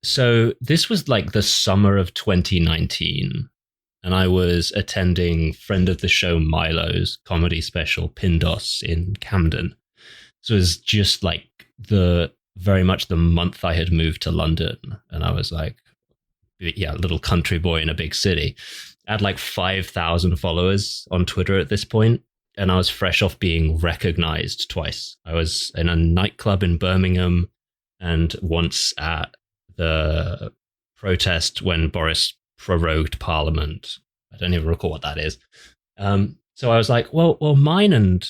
So this was like the summer of 2019, and I was attending friend of the show Milo's comedy special Pindos in Camden. So it was just like very much the month I had moved to London, and I was like, yeah, little country boy in a big city. I had like 5,000 followers on Twitter at this point, and I was fresh off being recognized twice. I was in a nightclub in Birmingham and once at the protest when Boris prorogued Parliament. I don't even recall what that is. So I was like, well, mine and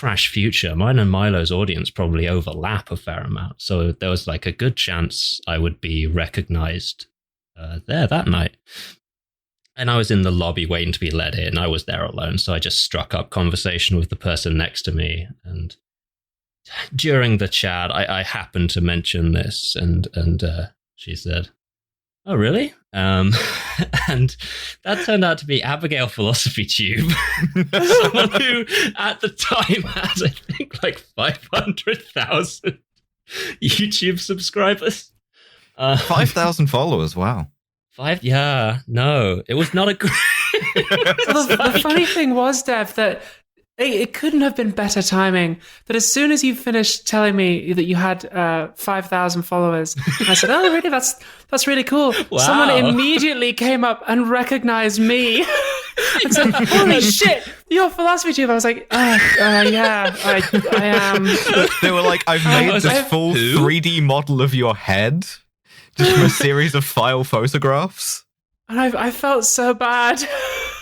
Milo's audience probably overlap a fair amount. So there was like a good chance I would be recognized there that night. And I was in the lobby waiting to be let in. I was there alone, so I just struck up conversation with the person next to me. And during the chat, I happened to mention this, and she said, "Oh, really?" And that turned out to be Abigail Philosophy Tube, someone who at the time had, I think, like 500,000 YouTube subscribers. 5,000 followers, wow. Yeah, no, it was not a great... The funny thing was, Dev, that it couldn't have been better timing. That as soon as you finished telling me that you had 5,000 followers, I said, "Oh, really? That's really cool." Wow. Someone immediately came up and recognized me and said, "Holy shit, you're Philosophy Tube." I was like, "Yeah, I am." They were like, "I've made this full 3D model of your head." Just from a series of file photographs. And I felt so bad.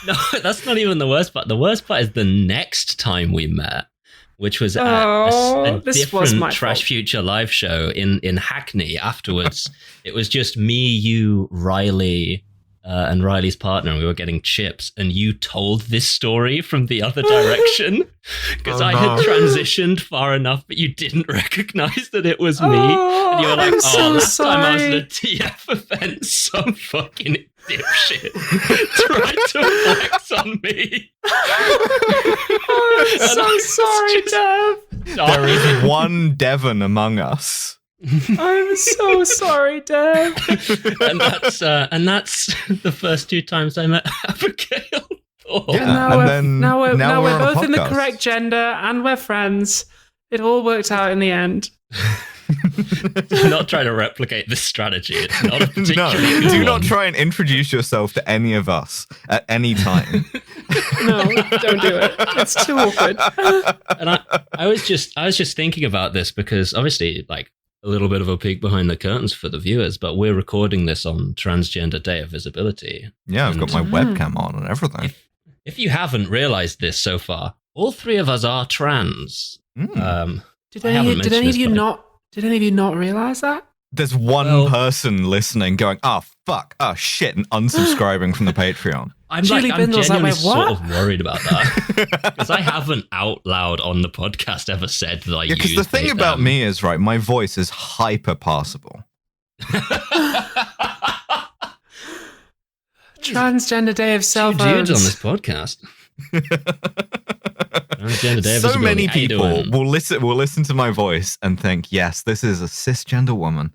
No, that's not even the worst part. The worst part is the next time we met, which was at a different Trash Future live show in Hackney afterwards. It was just me, you, Riley, and Riley's partner, and we were getting chips, and you told this story from the other direction because I had transitioned far enough, but you didn't recognize that it was me. And you were like, last time I was at a TF event, some fucking dipshit tried to flex on me. I'm so sorry, Dev. There is one Devon among us. I'm so sorry, Dev. and that's the first two times I met Abigail. Now we're both in the correct gender and we're friends. It all worked out in the end. Do not try to replicate this strategy. It's not a particularly good do one. not try and introduce yourself to any of us at any time. No, don't do it. It's too awkward. And I was just thinking about this because obviously, like, a little bit of a peek behind the curtains for the viewers, but we're recording this on Transgender Day of Visibility. Yeah, I've got my webcam on and everything. If you haven't realized this so far, all three of us are trans. Did any of you not realize that? There's one person listening going, fuck, shit, and unsubscribing from the Patreon. I'm genuinely sort of worried about that. Because I haven't out loud on the podcast ever said that I use because the thing about me is, right, my voice is hyper passable. Transgender Day of Cell Two Phones. dudes on this podcast. Transgender Day of So Visibility. many How you people doing? will listen to my voice and think, yes, this is a cisgender woman.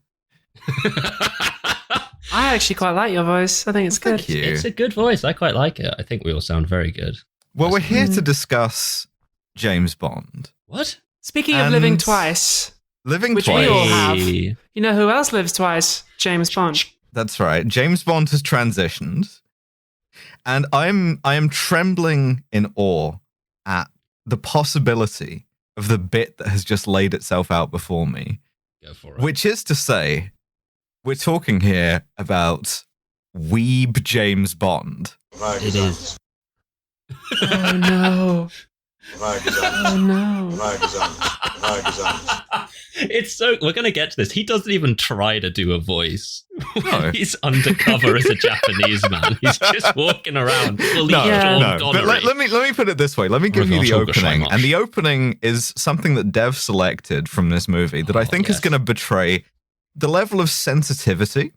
I actually quite like your voice. I think it's good. Thank you. It's a good voice. I quite like it. I think we all sound very good. Well, we're here to discuss James Bond. What? Speaking of living twice, Which we all twice. have. You know who else lives twice? James Bond. That's right. James Bond has transitioned. And I am trembling in awe at the possibility of the bit that has just laid itself out before me. Go for it. Which is to say, we're talking here about Weeb James Bond. It is. Oh no. Oh no. It's so... We're going to get to this. He doesn't even try to do a voice. No. He's undercover as a Japanese man. He's just walking around fully No. But let me put it this way. Let me give you the opening. And the opening is something that Dev selected from this movie that I think is going to betray the level of sensitivity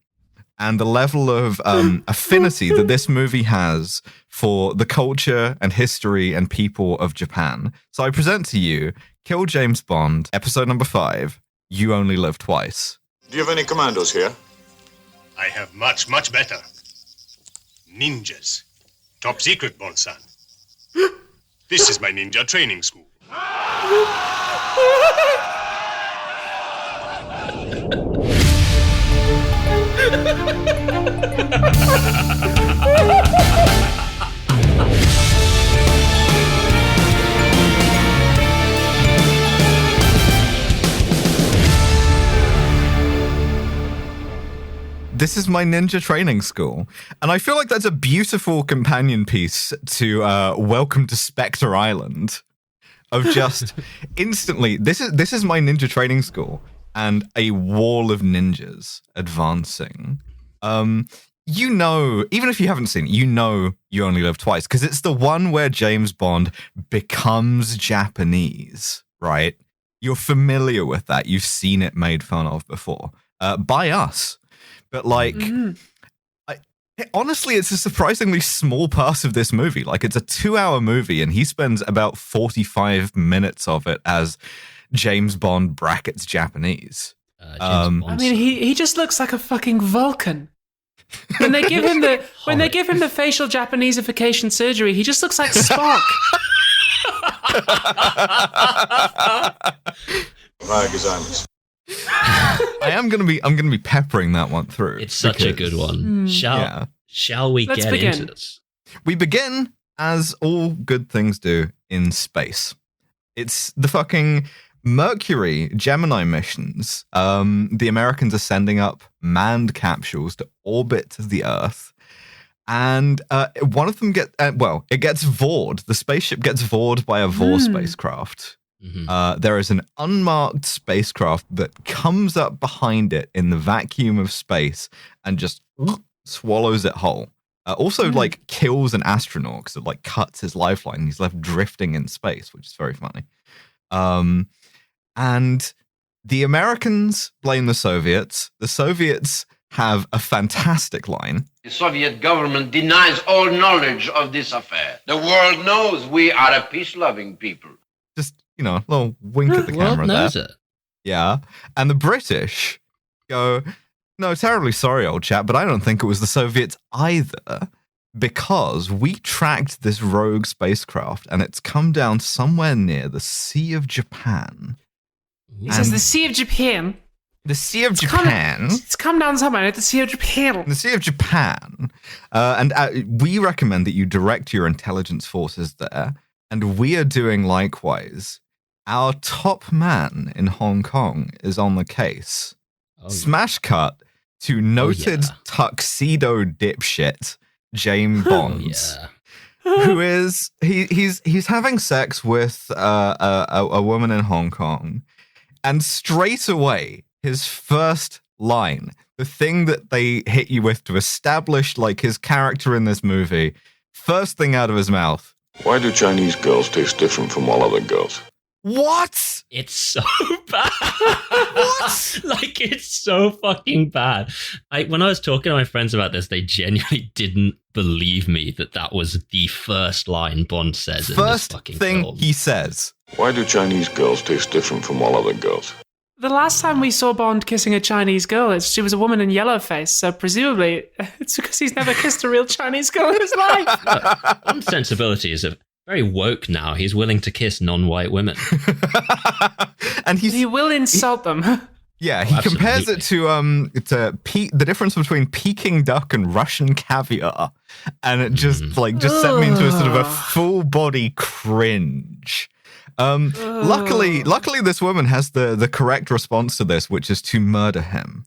and the level of affinity that this movie has for the culture and history and people of Japan. So I present to you Kill James Bond, episode number 5, You Only Live Twice. Do you have any commandos here? I have much, much better. Ninjas. Top secret, Bon-san. This is my ninja training school. This is my ninja training school. And I feel like that's a beautiful companion piece to Welcome to Spectre Island. Of just instantly, this is my ninja training school, and a wall of ninjas advancing. You know, even if you haven't seen it, you know You Only Live Twice, because it's the one where James Bond becomes Japanese, right? You're familiar with that. You've seen it made fun of before. By us. But like, honestly, it's a surprisingly small part of this movie. Like, it's a 2-hour movie, and he spends about 45 minutes of it as James Bond brackets Japanese. I mean, he just looks like a fucking Vulcan. When they give him the facial Japaneseification surgery, he just looks like Spock. I'm gonna be peppering that one through. It's such a good one. Shall we get into this? We begin, as all good things do, in space. It's the fucking Mercury Gemini missions. The Americans are sending up manned capsules to orbit the Earth. And one of them gets vored. The spaceship gets vored by a Vore spacecraft. Mm-hmm. There is an unmarked spacecraft that comes up behind it in the vacuum of space and just swallows it whole. Also, like, kills an astronaut because it, like, cuts his lifeline. He's left drifting in space, which is very funny. And the Americans blame the Soviets. The Soviets have a fantastic line. The Soviet government denies all knowledge of this affair. The world knows we are a peace-loving people. Just, you know, a little wink at the camera knows there. It. Yeah. And the British go, no, terribly sorry, old chap, but I don't think it was the Soviets either, because we tracked this rogue spacecraft and it's come down somewhere near the Sea of Japan. He says the Sea of Japan. The Sea of Japan. It's come down somewhere at the Sea of Japan. The Sea of Japan. And we recommend that you direct your intelligence forces there. And we are doing likewise. Our top man in Hong Kong is on the case. Smash cut to noted tuxedo dipshit James Bond, who is he's having sex with a woman in Hong Kong, and straight away his first line, the thing that they hit you with to establish like his character in this movie, first thing out of his mouth. Why do Chinese girls taste different from all other girls? What? It's so bad. What? Like, it's so fucking bad. When I was talking to my friends about this, they genuinely didn't believe me that was the first line Bond says in this fucking film. First thing he says. Why do Chinese girls taste different from all other girls? The last time we saw Bond kissing a Chinese girl, she was a woman in yellow face, so presumably it's because he's never kissed a real Chinese girl in his life. Bond's sensibility is very woke now. He's willing to kiss non-white women. And he will insult them. Yeah, he compares it to the difference between Peking duck and Russian caviar, and it just sent me into a sort of a full body cringe. Luckily, this woman has the correct response to this, which is to murder him.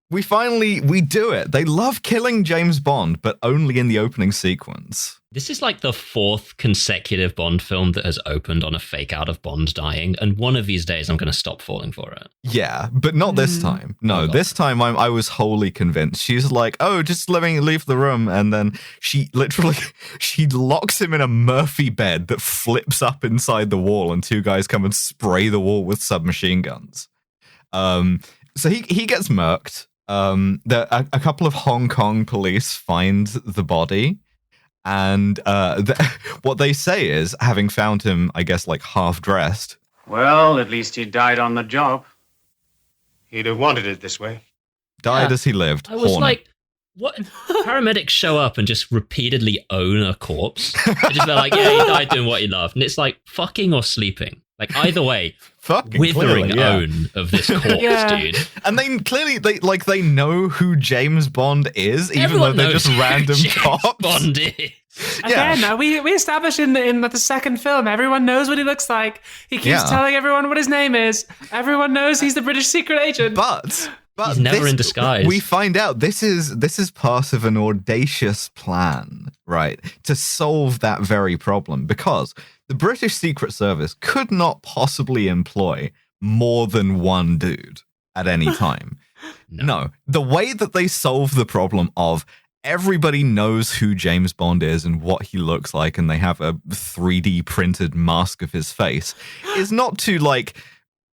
We finally do it. They love killing James Bond, but only in the opening sequence. This is like the 4th consecutive Bond film that has opened on a fake out of Bond dying, and one of these days I'm going to stop falling for it. Yeah, but not this time. No, this time I was wholly convinced. She's like, oh, just leave the room, and then she locks him in a Murphy bed that flips up inside the wall, and 2 guys come and spray the wall with submachine guns. So he gets murked. A couple of Hong Kong police find the body, and what they say is, having found him, I guess, like half dressed. Well, at least he died on the job. He'd have wanted it this way. Died as he lived. I was Horny. like, what? Paramedics show up and just repeatedly own a corpse. They just be like, yeah, he died doing what he loved. And it's like, fucking or sleeping. Like, either way, withering own of this corpse, dude. And they clearly, they know who James Bond is, even Everyone though they're just random James cops. Bond is. Again, we established in the second film, everyone knows what he looks like. He keeps telling everyone what his name is. Everyone knows he's the British secret agent. But he's never in disguise. We find out this is part of an audacious plan, right, to solve that very problem, because the British Secret Service could not possibly employ more than one dude at any time. No. The way that they solve the problem of everybody knows who James Bond is and what he looks like, and they have a 3D printed mask of his face, is not to, like,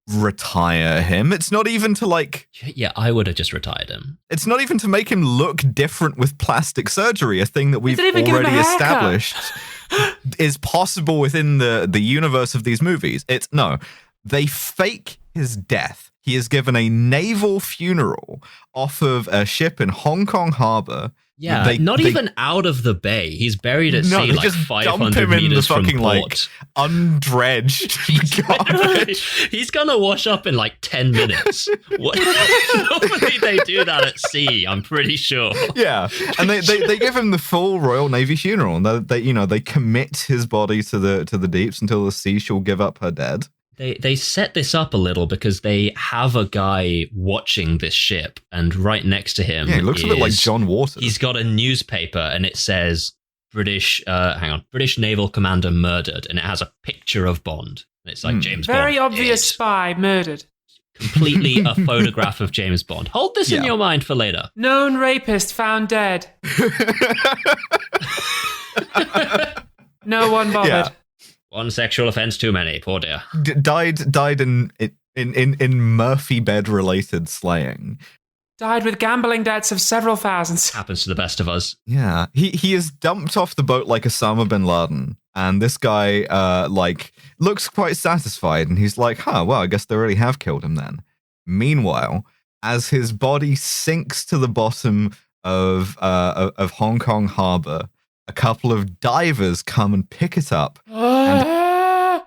retire him. It's not even to, like... Yeah, I would have just retired him. It's not even to make him look different with plastic surgery, a thing that we've already established is possible within the universe of these movies. They fake his death. He is given a naval funeral off of a ship in Hong Kong harbor. Yeah, even out of the bay. He's buried at sea, like 500 meters from port. Like, undredged garbage. He's gonna wash up in like 10 minutes. Normally they do that at sea, I'm pretty sure. Yeah, and they give him the full Royal Navy funeral, and they commit his body to the deeps until the sea shall give up her dead. They set this up a little because they have a guy watching this ship, and right next to him, he looks a bit like John Waters. He's got a newspaper, and it says British naval commander murdered, and it has a picture of Bond. And it's like James Bond. Very obvious spy murdered. Completely a photograph of James Bond. Hold this in your mind for later. Known rapist found dead. No one bothered. Yeah. One sexual offense too many. Poor dear. Died in Murphy bed related slaying. Died with gambling debts of several thousands. Happens to the best of us. Yeah, he is dumped off the boat like Osama bin Laden, and this guy looks quite satisfied, and he's like, well, I guess they really have killed him then. Meanwhile, as his body sinks to the bottom of Hong Kong harbor, a couple of divers come and pick it up. All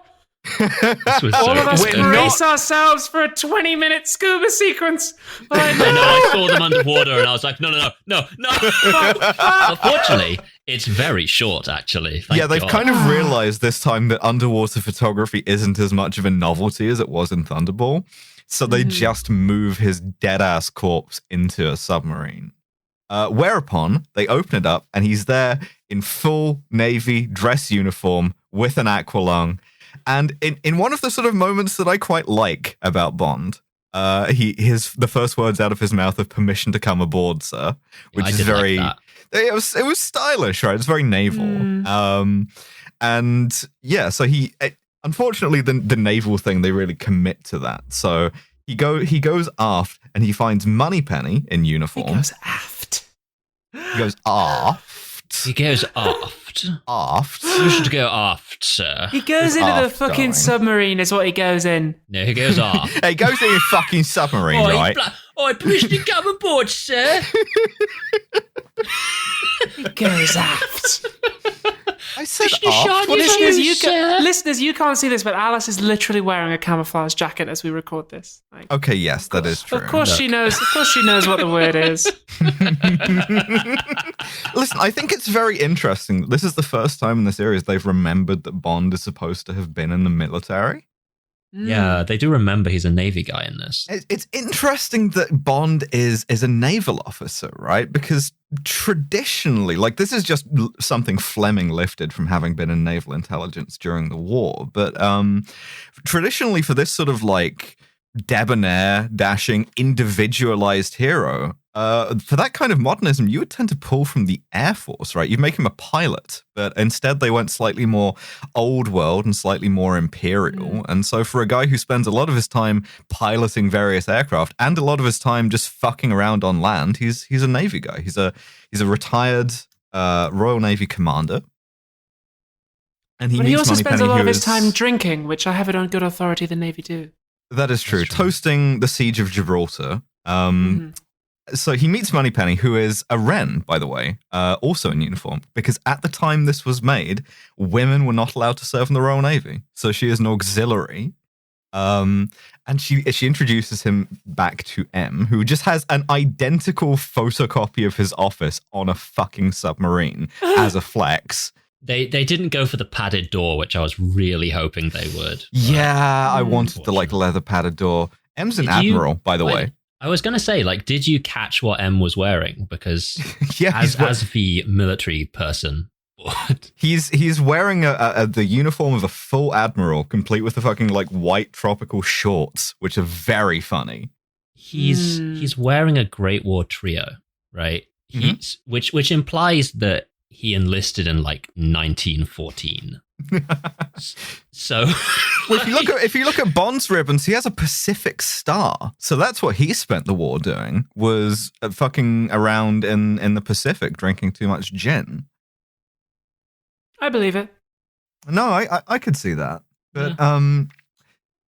of us brace ourselves for a 20-minute scuba sequence. I know, I saw them underwater and I was like, no. Unfortunately, it's very short, actually. Thank they've God. kind of realized this time that underwater photography isn't as much of a novelty as it was in Thunderball. So they just move his dead-ass corpse into a submarine. Whereupon they open it up and he's there in full Navy dress uniform with an aqualung. And in one of the sort of moments that I quite like about Bond, the first words out of his mouth of permission to come aboard, sir, which is very, like it was stylish, right? It's very naval. And yeah, so unfortunately the naval thing, they really commit to that. So he goes aft and he finds Moneypenny in uniform. He goes aft. He goes aft. He goes aft. Aft. You should go aft, sir. He goes into the fucking submarine is what he goes in. No, he goes aft. He goes in a fucking submarine, right? Permission to come aboard, sir. He goes aft. I said aft. Listeners, you can't see this, but Alice is literally wearing a camouflage jacket as we record this. Okay, yes, that is true. Of course she knows. Of course she knows what the word is. Listen, I think it's very interesting. This is the first time in the series they've remembered that Bond is supposed to have been in the military. Yeah, they do remember he's a Navy guy in this. It's interesting that Bond is a naval officer, right? Because traditionally, like, this is just something Fleming lifted from having been in naval intelligence during the war. But traditionally, for this sort of like debonair, dashing, individualized hero, for that kind of modernism, you would tend to pull from the Air Force, right? You'd make him a pilot, but instead they went slightly more old world and slightly more imperial. And so for a guy who spends a lot of his time piloting various aircraft and a lot of his time just fucking around on land, he's a Navy guy. He's a retired Royal Navy commander. And he also spends a lot of his time drinking, which I have it on good authority the Navy do. That is true. Toasting the siege of Gibraltar. So he meets Moneypenny, who is a Wren, by the way, also in uniform, because at the time this was made, women were not allowed to serve in the Royal Navy. So she is an auxiliary. And she introduces him back to M, who just has an identical photocopy of his office on a fucking submarine as a flex. They didn't go for the padded door, which I was really hoping they would. Yeah, I wanted the leather padded door. M's an admiral, by the way. I was going to say, did you catch what M was wearing? Because yeah, as the military person, he's wearing the uniform of a full admiral, complete with the fucking white tropical shorts, which are very funny. He's wearing a Great War trio, right? Which implies that he enlisted in 1914. So well, if you look at Bond's ribbons, he has a Pacific Star. So that's what he spent the war doing, was fucking around in the Pacific, drinking too much gin. I believe it. No, I could see that. But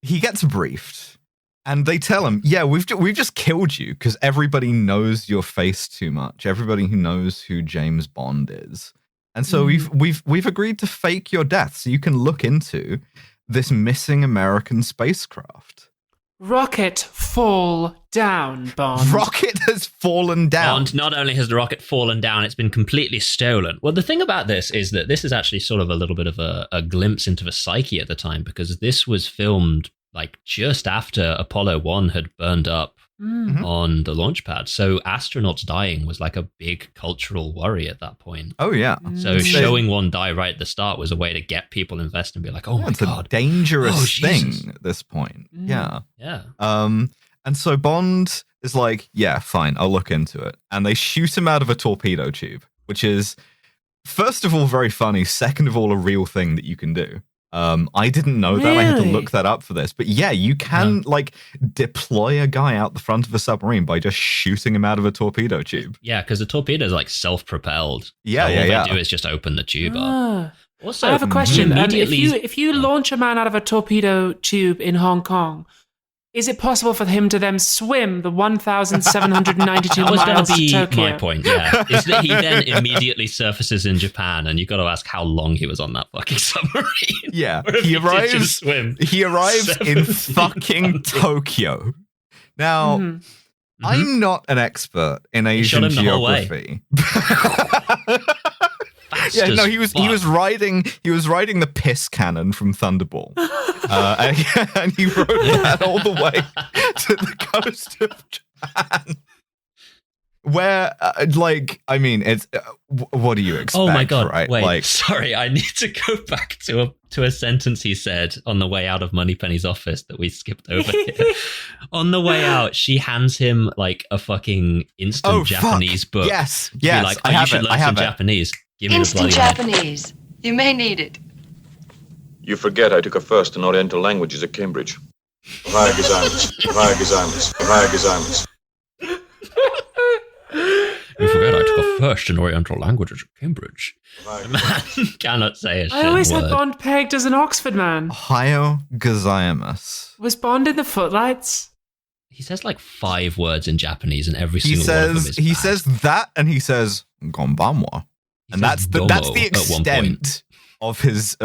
he gets briefed, and they tell him, "Yeah, we've just killed you because everybody knows your face too much. Everybody who knows who James Bond is." And so we've agreed to fake your death so you can look into this missing American spacecraft. Rocket fall down, Bond. Rocket has fallen down. Bond, not only has the rocket fallen down, it's been completely stolen. Well, the thing about this is that this is actually sort of a little bit of a glimpse into the psyche at the time, because this was filmed just after Apollo 1 had burned up on the launch pad. So astronauts dying was a big cultural worry at that point. Oh, yeah. So showing one die right at the start was a way to get people invested and be like, oh my God. It's a dangerous thing at this point. Yeah. Yeah. And so Bond is like, yeah, fine, I'll look into it. And they shoot him out of a torpedo tube, which is, first of all, very funny. Second of all, a real thing that you can do. I didn't know that. I had to look that up for this. But yeah, you can deploy a guy out the front of a submarine by just shooting him out of a torpedo tube. Yeah, because the torpedo is self-propelled. Yeah, so yeah, all they do is just open the tube up. Also, I have a question. Immediately, if you launch a man out of a torpedo tube in Hong Kong, is it possible for him to then swim the 1,792 miles to Tokyo? That was going to be my point, yeah. Is that he then immediately surfaces in Japan, and you've got to ask how long he was on that fucking submarine. Yeah, he arrives in fucking Tokyo. Now, I'm not an expert in Asian geography. Yeah, no, he was riding the piss cannon from Thunderball, and he rode that all the way to the coast of Japan. Where, it's what do you expect? Oh my God! Right? Wait, sorry, I need to go back to a sentence he said on the way out of Moneypenny's office that we skipped over here. On the way out, she hands him a fucking instant Japanese book. Yes, you should learn some Japanese. Give me instant Japanese. You may need it. You forget I took a first in Oriental languages at Cambridge. Ohio gozaimasu. You forget I took a first in Oriental languages at Cambridge. The man cannot say a shit I always word. had Bond pegged as an Oxford man. Ohio gozaimasu. Was Bond in the footlights? He says 5 words in Japanese, and every single one of them is He bad. says that, and he says "gonbanwa." And that's the extent of his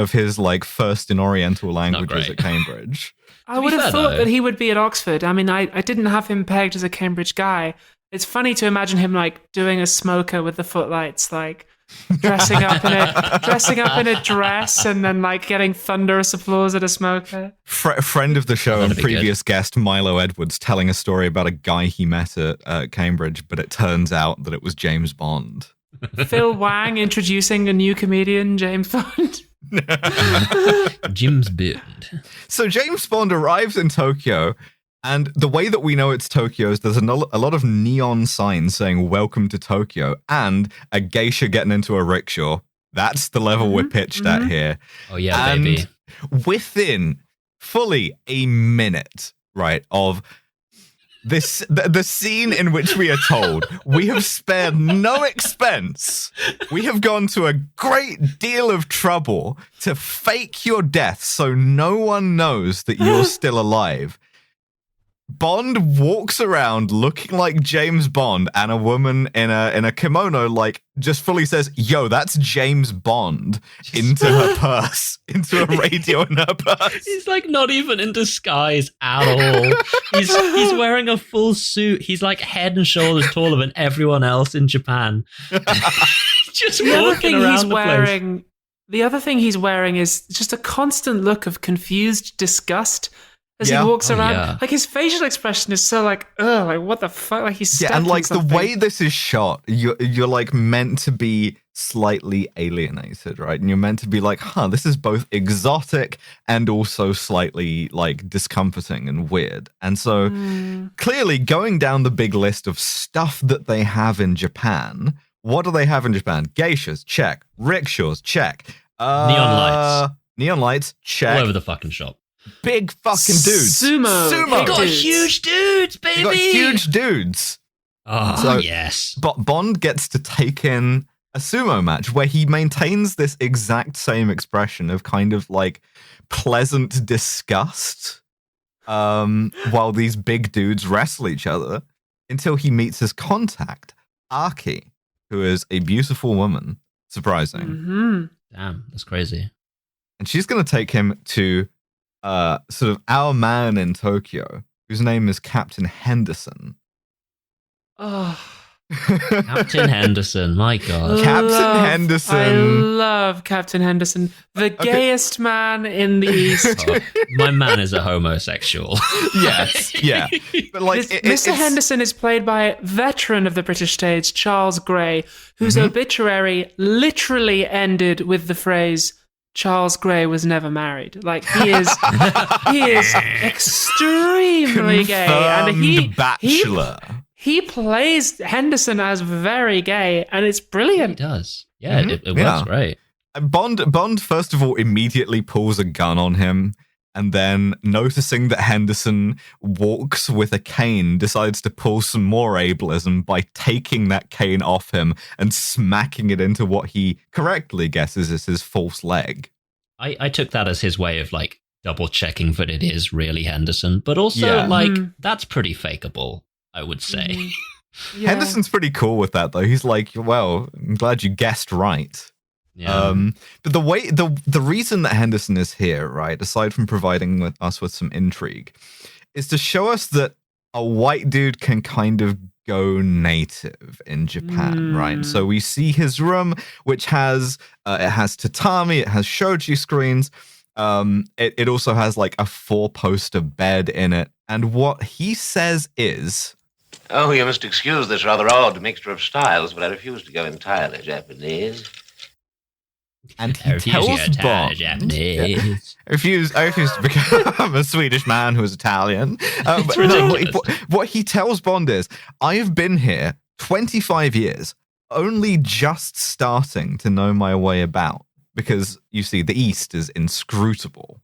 first in Oriental languages at Cambridge. I would have thought that he would be at Oxford. I mean, I didn't have him pegged as a Cambridge guy. It's funny to imagine him doing a smoker with the footlights, dressing up in a dress and then getting thunderous applause at a smoker. Friend of the show and previous guest Milo Edwards telling a story about a guy he met at Cambridge, but it turns out that it was James Bond. Phil Wang introducing a new comedian, James Bond. James Bond. So James Bond arrives in Tokyo, and the way that we know it's Tokyo is there's a lot of neon signs saying "Welcome to Tokyo" and a geisha getting into a rickshaw. That's the level we're pitched at here. Oh yeah, and baby. Within fully a minute, right, of the scene in which we are told we have spared no expense. We have gone to a great deal of trouble to fake your death so no one knows that you're still alive. Bond walks around looking like James Bond, and a woman in a kimono like just fully says, "Yo, that's James Bond," into her purse, into a radio in her purse. He's like not even in disguise at all. He's wearing a full suit. He's like head and shoulders taller than everyone else in Japan. Just walking around the place. The other thing he's wearing is just a constant look of confused disgust as he walks around. Yeah. Like his facial expression is so like, ugh, like what the fuck? Like he's stuck and like in something. the way this is shot, you're like meant to be slightly alienated, right? And you're meant to be like, this is both exotic and also slightly like discomforting and weird. And so clearly going down the big list of stuff that they have in Japan, what do they have in Japan? Geishas, check. Rickshaws, check. Neon lights, check. All over the fucking shop. Big fucking dudes. Sumo. They got huge dudes, baby. They got huge dudes. Oh, So- yes. But Bond gets to take in a sumo match where he maintains this exact same expression of kind of like pleasant disgust while these big dudes wrestle each other until he meets his contact, Aki, who is a beautiful woman. Surprising. Mm-hmm. Damn, that's crazy. And she's going to take him to sort of our man in Tokyo, whose name is Captain Henderson. Oh, Captain Henderson, my God. Henderson. I love Captain Henderson, the gayest man in the East. Oh, my man is a homosexual. Yes, yeah. But like, Mr. Henderson is played by a veteran of the British stage, Charles Gray, whose obituary literally ended with the phrase, Charles Gray was never married. Like he is extremely gay, and bachelor. He plays Henderson as very gay, and it's He brilliant. does. Yeah, it works great. And Bond, first of all, immediately pulls a gun on him, and then noticing that Henderson walks with a cane, decides to pull some more ableism by taking that cane off him and smacking it into what he correctly guesses is his false leg. I took that as his way of like double checking that it is really Henderson, but also that's pretty fakeable, I would say. Yeah. Henderson's pretty cool with that, though. He's like, well, I'm glad you guessed right. Yeah. But the reason that Henderson is here, right, aside from providing us with some intrigue, is to show us that a white dude can kind of go native in Japan, right? So we see his room, which has it has tatami, it has shoji screens. It also has like a 4-poster bed in it, and what he says is, Oh, you must excuse this rather odd mixture of styles, but I refuse to go entirely Japanese. and he tells Bond, I refuse to become a Swedish man who is Italian. It's ridiculous. What he tells Bond is, I have been here 25 years, only just starting to know my way about, because you see, the East is inscrutable.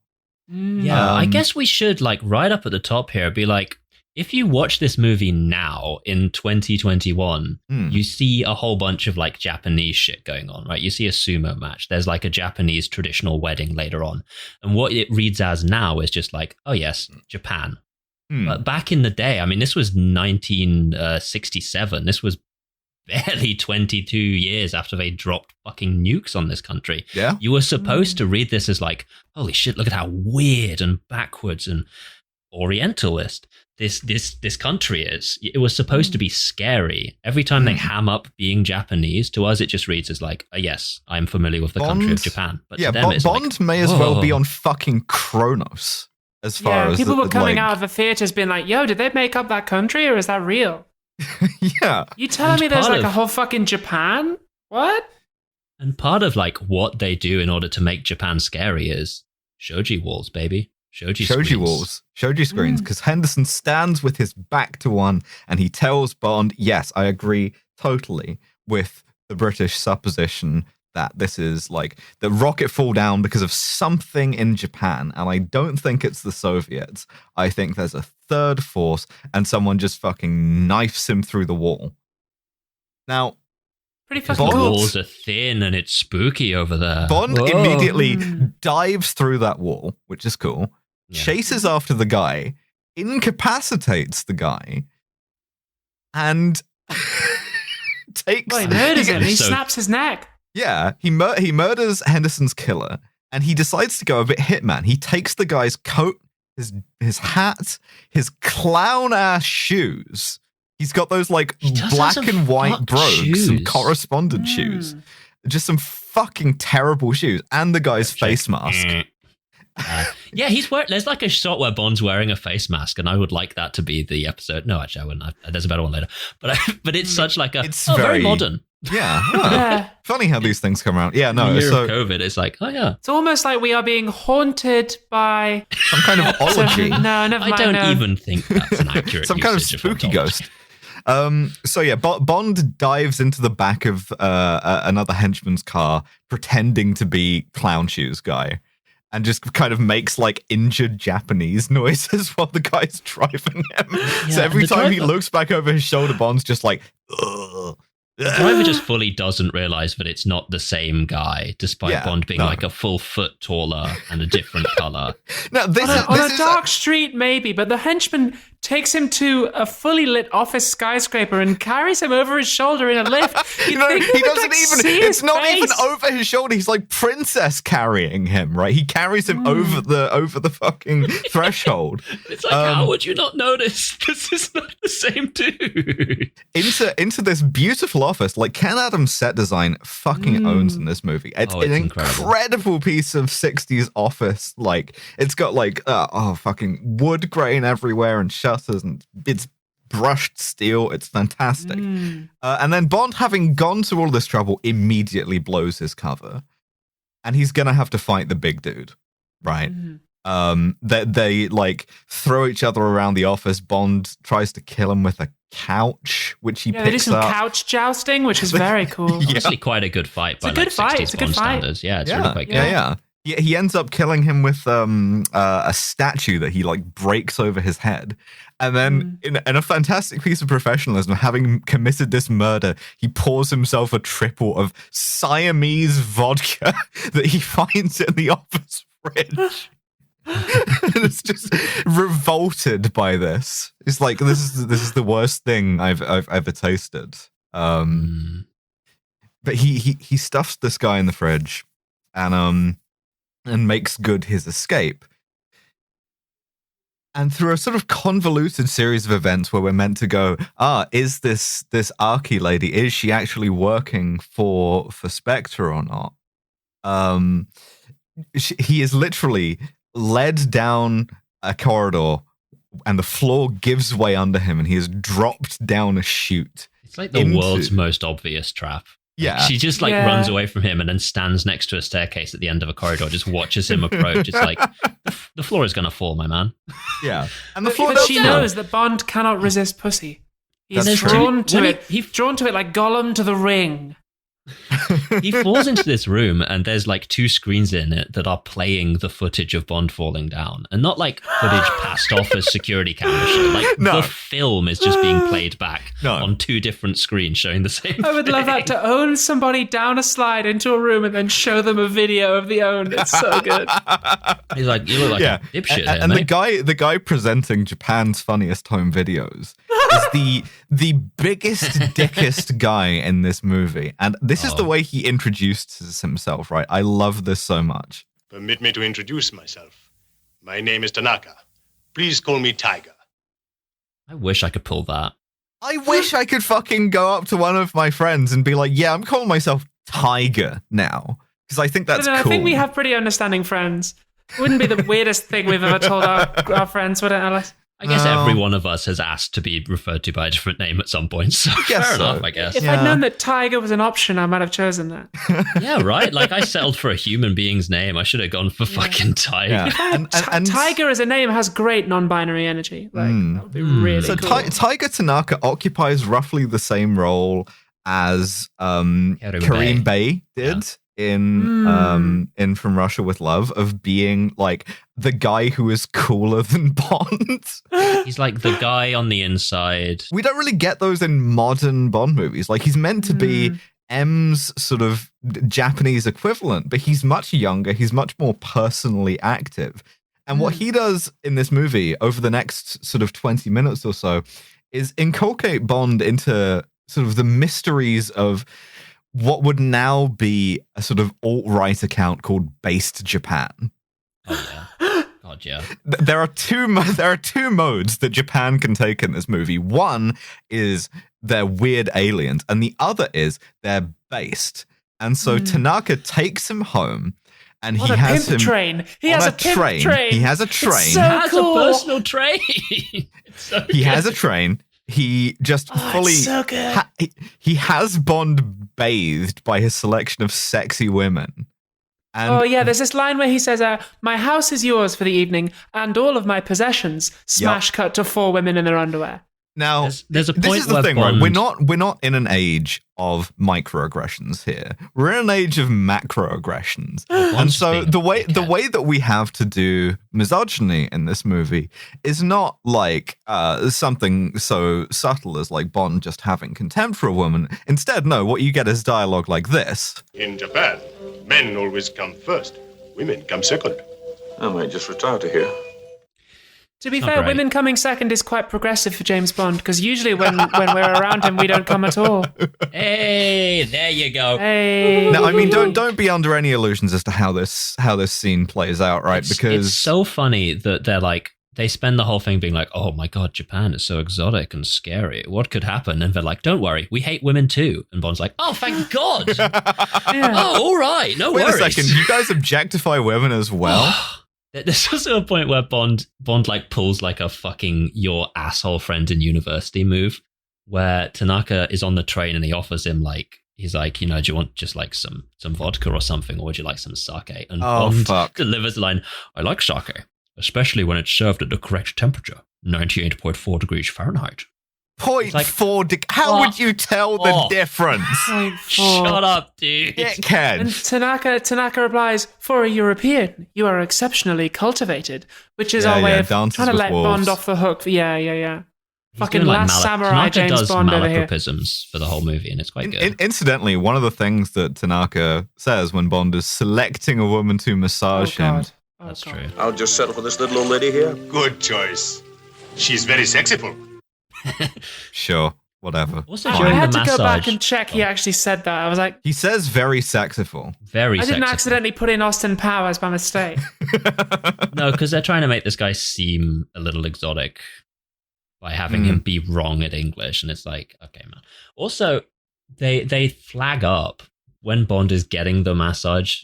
Yeah, I guess we should, like, right up at the top here, be like, if you watch this movie now in 2021, you see a whole bunch of like Japanese shit going on, right? You see a sumo match. There's like a Japanese traditional wedding later on. And what it reads as now is just like, oh yes, Japan. But back in the day, I mean, this was 1967. This was barely 22 years after they dropped fucking nukes on this country. Yeah. You were supposed to read this as like, holy shit, look at how weird and backwards and Orientalist this country is. It was supposed to be scary. Every time they ham up being Japanese, to us it just reads as like, yes, I'm familiar with the country of Japan. But to them, it's Bond like, may as well be on fucking Kronos as far as people were coming like, out of the theaters being like, yo, did they make up that country or is that real? yeah. You telling me there's part like a of- whole fucking Japan? What? And part of like what they do in order to make Japan scary is shoji walls, baby. Shoji screens, because Henderson stands with his back to one and he tells Bond, yes, I agree totally with the British supposition that this is like the rocket fall down because of something in Japan, and I don't think it's the Soviets. I think there's a third force and someone just fucking knifes him through the wall. Now, Pretty Because fucking the cool. walls are thin and it's spooky over there. Bond Whoa. immediately dives through that wall, which is cool, Yeah. chases after the guy, incapacitates the guy, and takes... Well, he murders him. He snaps his neck. Yeah, he murders Henderson's killer, and he decides to go a bit Hitman. He takes the guy's coat, his hat, his clown-ass shoes. He's got those, like, black and white brogues, some correspondent shoes. Just some fucking terrible shoes. And the guy's face mask. Yeah, he's wearing... There's like a shot where Bond's wearing a face mask, and I would like that to be the episode. No, actually, I wouldn't. There's a better one later. But it's such like a... It's very modern. Yeah. Yeah. Funny how these things come around. Yeah, no. In the year of COVID, it's like, oh, yeah. It's almost like we are being haunted by... some kind of ology. No, never mind. I don't even think that's an accurate some kind of spooky ghost. So yeah, Bond dives into the back of another henchman's car, pretending to be Clown Shoes guy, and just kind of makes like injured Japanese noises while the guy's driving him. Yeah, so every time he looks back over his shoulder, Bond's just like, ugh. The driver just fully doesn't realize that it's not the same guy, despite Bond being like a full foot taller and a different color. Now, on a dark street, maybe, but the henchman takes him to a fully lit office skyscraper and carries him over his shoulder in a lift. He doesn't even. It's not even over his shoulder. He's like princess carrying him, right? He carries him over the fucking threshold. It's like, how would you not notice? This is not the same dude. Into this beautiful office. Like, Ken Adams' set design fucking owns in this movie. It's an incredible piece of 60s office. Like, it's got like fucking wood grain everywhere and shutters, and it's brushed steel. It's fantastic. And then Bond, having gone to all this trouble, immediately blows his cover, and he's gonna have to fight the big dude, right? They like throw each other around the office. Bond tries to kill him with a couch, which he picks up. They do some couch jousting, which is very cool. It's actually quite a good fight by like 60s Bond standards. Yeah, it's really quite good. Yeah. He ends up killing him with a statue that he like breaks over his head. And then in a fantastic piece of professionalism, having committed this murder, he pours himself a triple of Siamese vodka that he finds in the office fridge. And it's just revolted by this. It's like, this is the worst thing I've ever tasted. But he stuffs this guy in the fridge and makes good his escape. And through a sort of convoluted series of events where we're meant to go, is this Archie lady, is she actually working for Spectre or not? He is literally led down a corridor, and the floor gives way under him, and he is dropped down a chute. It's like the world's most obvious trap. Yeah. She just like runs away from him and then stands next to a staircase at the end of a corridor, just watches him approach. It's like, the floor is going to fall, my man. Yeah. And the floor she knows that Bond cannot resist pussy. He's drawn to it. He's drawn to it like Gollum to the ring. He falls into this room, and there's like two screens in it that are playing the footage of Bond falling down, and not like footage passed off as security camera shit. Like the film is just being played back on two different screens showing the same I would love that, to own somebody down a slide into a room and then show them a video of the own. It's so good. He's like, you look like a dipshit here, and the guy presenting Japan's funniest home videos is the biggest dickest guy in this movie, and this is the way he introduces himself, right? I love this so much. Permit me to introduce myself. My name is Tanaka. Please call me Tiger. I wish I could pull that. I wish I could fucking go up to one of my friends and be like, yeah, I'm calling myself Tiger now, because I think that's cool. I think we have pretty understanding friends. It wouldn't be the weirdest thing we've ever told our friends, would it, Alice? I guess every one of us has asked to be referred to by a different name at some point, so fair enough, I guess. If I'd known that Tiger was an option, I might have chosen that. Yeah, right? Like, I settled for a human being's name. I should have gone for fucking Tiger. Yeah. And Tiger as a name has great non-binary energy. Like, that would be really cool. So Tiger Tanaka occupies roughly the same role as Kareem Bey did. In From Russia with Love, of being like the guy who is cooler than Bond. He's like the guy on the inside. We don't really get those in modern Bond movies. Like, he's meant to be M's sort of Japanese equivalent, but he's much younger. He's much more personally active. And what he does in this movie over the next sort of 20 minutes or so is inculcate Bond into sort of the mysteries of what would now be a sort of alt-right account called Based Japan. Oh, yeah. God, yeah. There are two modes that Japan can take in this movie. One is they're weird aliens, and the other is they're based. And so Tanaka takes him home, and he has him train. He has a pimp train. He has a train. It's so cool. He has a personal train. He has a train. He just fully. It's so good. He has Bond bathed by his selection of sexy women. And there's this line where he says, "My house is yours for the evening, and all of my possessions." Smash cut to 4 women in their underwear. Now, there's a point this is the where thing, Bond... right? We're not in an age of microaggressions here. We're in an age of macroaggressions. And so the way that we have to do misogyny in this movie is not like something so subtle as like Bond just having contempt for a woman. Instead, no, what you get is dialogue like this. In Japan, men always come first. Women come second. I might just retire to here. To be fair, women coming second is quite progressive for James Bond, because usually when we're around him, we don't come at all. Hey, there you go. Hey. Now, I mean, don't be under any illusions as to how this scene plays out, right? Because it's so funny that they spend the whole thing being like, oh my God, Japan is so exotic and scary. What could happen? And they're like, don't worry, we hate women too. And Bond's like, oh, thank God. Oh, all right, no worries. Wait a second, you guys objectify women as well? There's also a point where Bond like pulls like a fucking your asshole friend in university move, where Tanaka is on the train and he offers him he's like, do you want just like some vodka or something, or would you like some sake? And Bond delivers the line, I like sake, especially when it's served at the correct temperature, 98.4 degrees Fahrenheit. 0.4 How would you tell the difference? Shut up, dude. Dickhead. And Tanaka replies, for a European, you are exceptionally cultivated, which is our way of trying to let Bond off the hook. Yeah. Fucking Last Samurai Tanaka James does Bond over here. malapropisms for the whole movie, and it's quite good. Incidentally, one of the things that Tanaka says when Bond is selecting a woman to massage him. That's true. I'll just settle for this little old lady here. Good choice. She's very sexyful. Sure, whatever. Also, I had to go back and check he actually said that. I was like... He says very sexyful. I didn't accidentally put in Austin Powers by mistake. No, because they're trying to make this guy seem a little exotic by having him be wrong at English. And it's like, okay, man. Also, they flag up when Bond is getting the massage.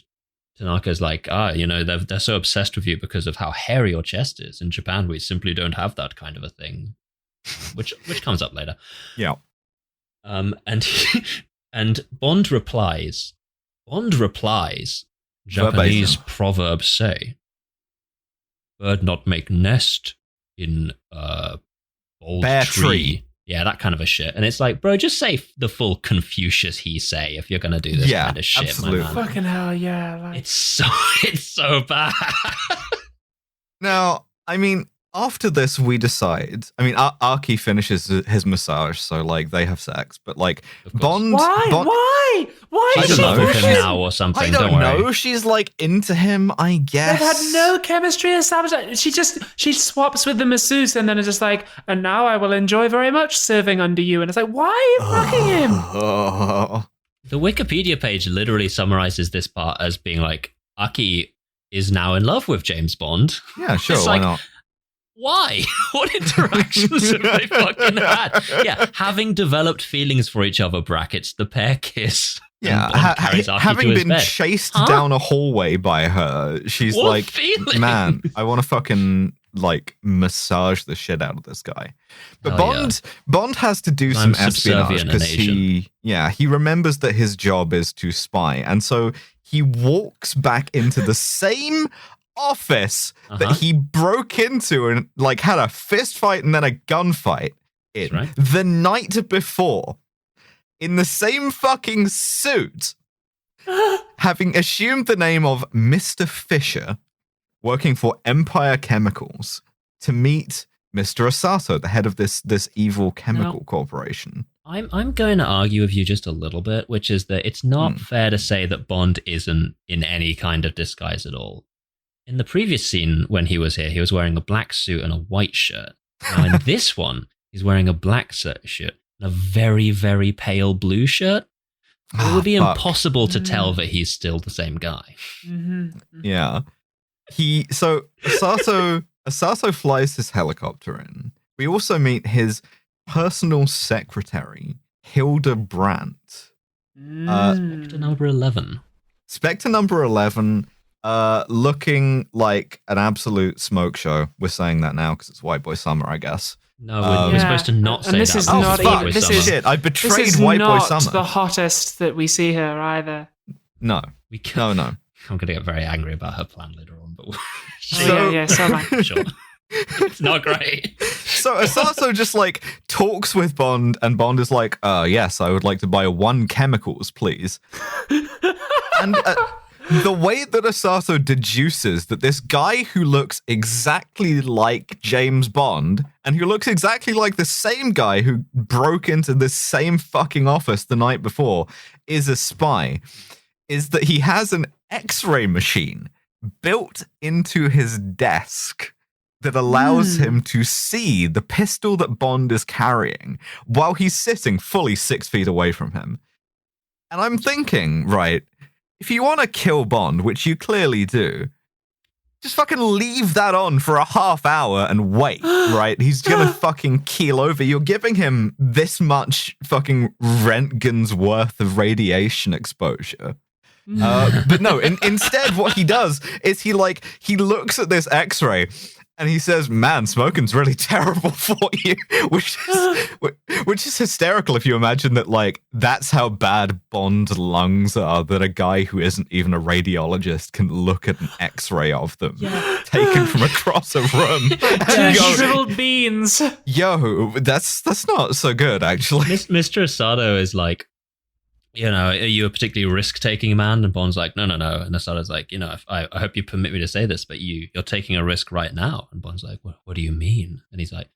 Tanaka's like, they're so obsessed with you because of how hairy your chest is. In Japan, we simply don't have that kind of a thing. Which comes up later. Yeah. And Bond replies, Japanese proverbs say, bird not make nest in old tree. Yeah, that kind of a shit. And it's like, bro, just say the full Confucius he say if you're going to do this kind of shit, absolutely. my man. Fucking hell, yeah. It's so bad. Now, I mean, after this, we decide. I mean, Aki finishes his massage, so like they have sex. But like Bond, Why? She's in love with him now or something. I don't know. She's like into him, I guess. They've had no chemistry established. She swaps with the masseuse, and then is just like, and now I will enjoy very much serving under you. And it's like, why are you fucking him? The Wikipedia page literally summarizes this part as being like, Aki is now in love with James Bond. Yeah, sure. Why not? Why? What interactions have they fucking had? Yeah, having developed feelings for each other, brackets, the pair kiss. Yeah, having been chased down a hallway by her, she's what like, feeling? man, I want to fucking like massage the shit out of this guy. But Bond has to do some espionage because he remembers that his job is to spy, and so he walks back into the same office that he broke into and like had a fist fight and then a gunfight in the night before, in the same fucking suit, having assumed the name of Mr. Fisher, working for Empire Chemicals, to meet Mr. Osato, the head of this evil chemical corporation. I'm going to argue with you just a little bit, which is that it's not fair to say that Bond isn't in any kind of disguise at all. in the previous scene when he was here, he was wearing a black suit and a white shirt. Now in this one, he's wearing a black shirt and a very, very pale blue shirt. It would be impossible to tell that he's still the same guy. Yeah. So Asato flies his helicopter in. We also meet his personal secretary, Hilda Brandt. Spectre number 11. Spectre number 11, looking like an absolute smoke show. We're saying that now because it's White Boy Summer, I guess. No, we're supposed to not say this that. Is not even, this is shit. I betrayed this is White Boy not Summer. The hottest that we see her either. No. No. I'm going to get very angry about her plan later on, but so am I. Sure. It's not great. So Asato just like talks with Bond, and Bond is like, yes, I would like to buy 1 chemicals, please. And the way that Asato deduces that this guy who looks exactly like James Bond, and who looks exactly like the same guy who broke into this same fucking office the night before, is a spy, is that he has an X-ray machine built into his desk that allows him to see the pistol that Bond is carrying while he's sitting fully 6 feet away from him. And I'm thinking, right, if you want to kill Bond, which you clearly do, just fucking leave that on for a half hour and wait, right? He's gonna fucking keel over. You're giving him this much fucking Röntgen's worth of radiation exposure. But no, instead what he does is he looks at this X-ray and he says, man, smoking's really terrible for you, which is hysterical if you imagine that, like, that's how bad Bond's lungs are, that a guy who isn't even a radiologist can look at an X-ray of them taken from across a room. And shriveled beans. Yo, that's not so good, actually. Mr. Asado is like, are you a particularly risk-taking man? And Bond's like, no. And Asato's like, I hope you permit me to say this, but you're taking a risk right now. And Bond's like, what do you mean? And he's like,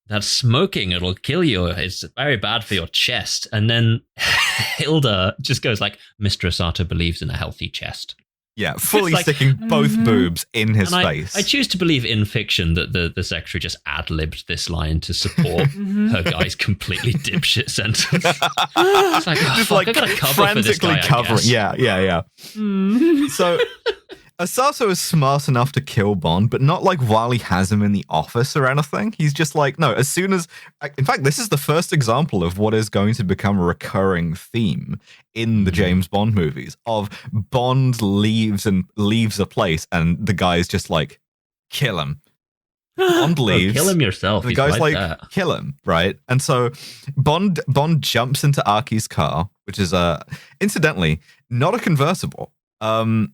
that's smoking. It'll kill you. It's very bad for your chest. And then Hilda just goes like, Mr. Asato believes in a healthy chest. Yeah, fully sticking both boobs in his face. I choose to believe in fiction that the secretary just ad-libbed this line to support her guy's completely dipshit sentence. It's like, just fuck, I gotta cover for this guy, covering. Yeah. So Asato is smart enough to kill Bond, but not like while he has him in the office or anything. He's just like, no, as soon as... In fact, this is the first example of what is going to become a recurring theme in the James Bond movies, of Bond leaves a place and the guy's just like, kill him. Bond leaves. Kill him yourself. The guy's like, kill him, right? And so Bond jumps into Aki's car, which is, incidentally, not a convertible.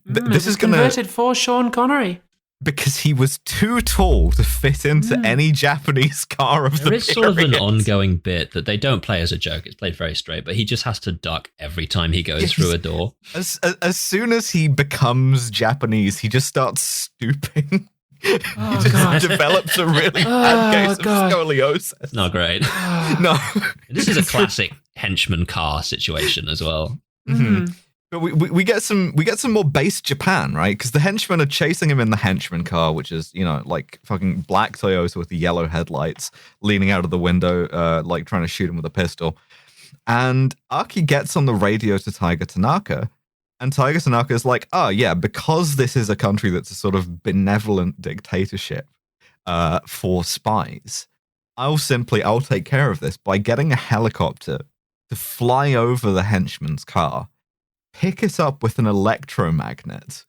This is converted for Sean Connery because he was too tall to fit into any Japanese car of the period. There is sort of an ongoing bit that they don't play as a joke. It's played very straight, but he just has to duck every time he goes through a door. As soon as he becomes Japanese, he just starts stooping. He just develops a really bad case of scoliosis. Not great. No. This is a classic henchman car situation as well. Mm-hmm. But we get some more base Japan, right? Because the henchmen are chasing him in the henchman car, which is, like fucking black Toyota with the yellow headlights, leaning out of the window, like trying to shoot him with a pistol. And Aki gets on the radio to Tiger Tanaka, and Tiger Tanaka is like, because this is a country that's a sort of benevolent dictatorship for spies, I'll take care of this by getting a helicopter to fly over the henchman's car, pick it up with an electromagnet,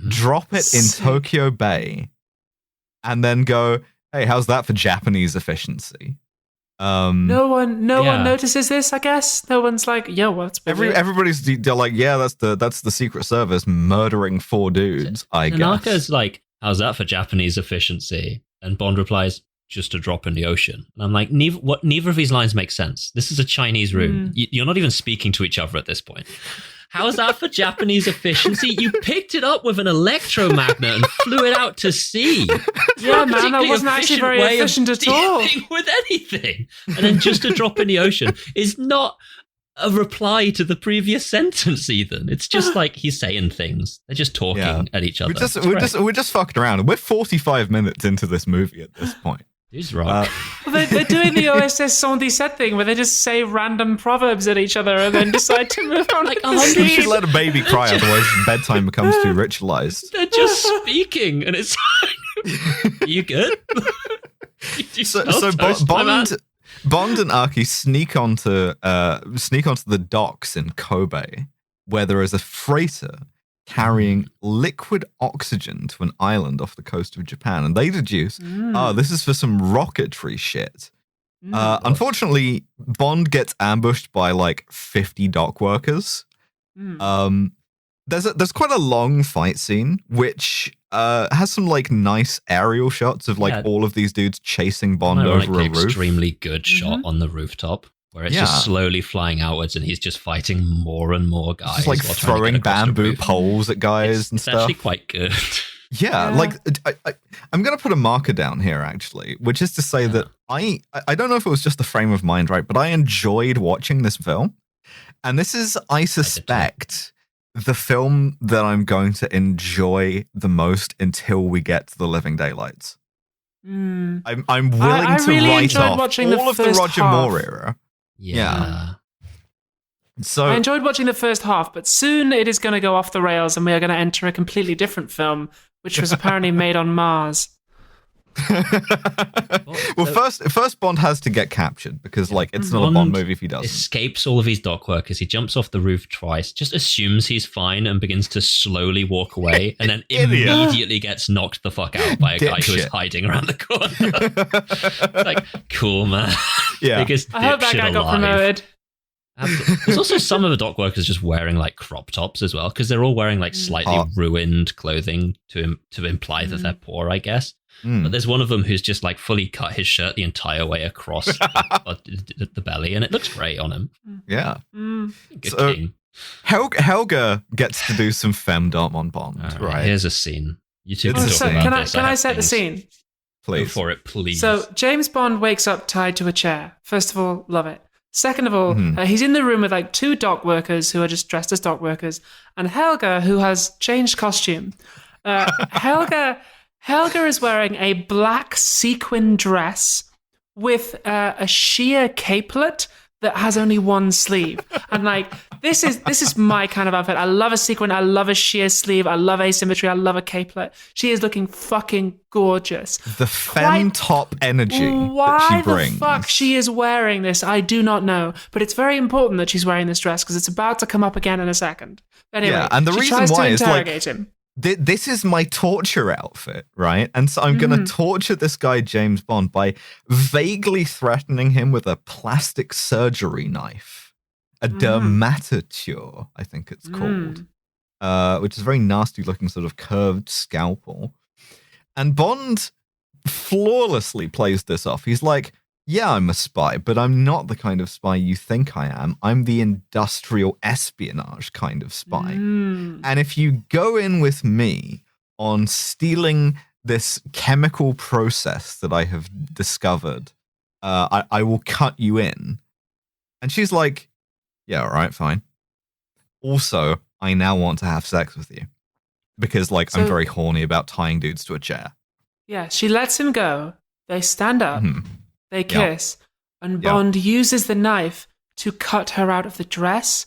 drop it in Tokyo Bay, and then go, hey, how's that for Japanese efficiency? No one notices this, I guess. No one's like, yo, what's everybody's they're like, yeah, that's the Secret Service murdering 4 dudes, I guess. Tanaka's like, how's that for Japanese efficiency? And Bond replies, just a drop in the ocean. And I'm like, neither of these lines make sense. This is a Chinese room. You're not even speaking to each other at this point. How's that for Japanese efficiency? You picked it up with an electromagnet and flew it out to sea. Yeah, man, that wasn't actually very efficient at all. With anything. And then just a drop in the ocean is not a reply to the previous sentence, Ethan. It's just like he's saying things. They're just talking at each other. We're just fucking around. We're 45 minutes into this movie at this point. He's right. They're doing the OSS Sandy set thing where they just say random proverbs at each other and then decide to move on. Like, you should let a baby cry, otherwise bedtime becomes too ritualized. They're just speaking, and it's like, are you good? Bond and Aki sneak onto the docks in Kobe, where there is a freighter carrying liquid oxygen to an island off the coast of Japan, and they deduce, this is for some rocketry shit. Unfortunately, Bond gets ambushed by like 50 dock workers. There's quite a long fight scene, which has some like nice aerial shots of like all of these dudes chasing Bond over a roof. Extremely good shot on the rooftop, where it's just slowly flying outwards, and he's just fighting more and more guys. Just like throwing bamboo poles at guys and stuff. It's actually quite good. Yeah, like I'm going to put a marker down here, actually, which is to say that I don't know if it was just the frame of mind, right? But I enjoyed watching this film. And this is, I suspect, the film that I'm going to enjoy the most until we get to the Living Daylights. I'm willing to really write off all of the Roger Moore era. Yeah. So I enjoyed watching the first half, but soon it is going to go off the rails and we are going to enter a completely different film, which was apparently made on Mars. Well, first Bond has to get captured because like it's not a Bond movie if he doesn't. Escapes all of his dock workers. He jumps off the roof twice, just assumes he's fine and begins to slowly walk away, and then immediately gets knocked the fuck out by a guy who is hiding around the corner. Like, cool, man. Yeah. I hope that guy got promoted. There's also some of the dock workers just wearing like crop tops as well, because they're all wearing like slightly ruined clothing to imply that they're poor, I guess. But there's one of them who's just like fully cut his shirt the entire way across the belly, and it looks great on him. Yeah. Good king. Helga gets to do some femdom on Bond, right? Here's a scene. You two can talk about this. Can I set the scene? Please. Go for it, please. So James Bond wakes up tied to a chair. First of all, love it. Second of all, he's in the room with like two dock workers who are just dressed as dock workers, and Helga, who has changed costume. Helga is wearing a black sequin dress with a sheer capelet that has only one sleeve. And like, this is my kind of outfit. I love a sequin. I love a sheer sleeve. I love asymmetry. I love a capelet. She is looking fucking gorgeous. The femme top energy that she brings. Why the fuck she is wearing this, I do not know. But it's very important that she's wearing this dress because it's about to come up again in a second. Anyway, yeah, and the she reason tries why to is interrogate like, him. This is my torture outfit, right? And so I'm going to torture this guy, James Bond, by vaguely threatening him with a plastic surgery knife. A dermatature, I think it's called. Which is a very nasty looking sort of curved scalpel. And Bond flawlessly plays this off. He's like, yeah, I'm a spy, but I'm not the kind of spy you think I am. I'm the industrial espionage kind of spy. And if you go in with me on stealing this chemical process that I have discovered, I will cut you in. And she's like, yeah, all right, fine. Also, I now want to have sex with you because like I'm very horny about tying dudes to a chair. Yeah, she lets him go. They stand up. They kiss, and Bond uses the knife to cut her out of the dress.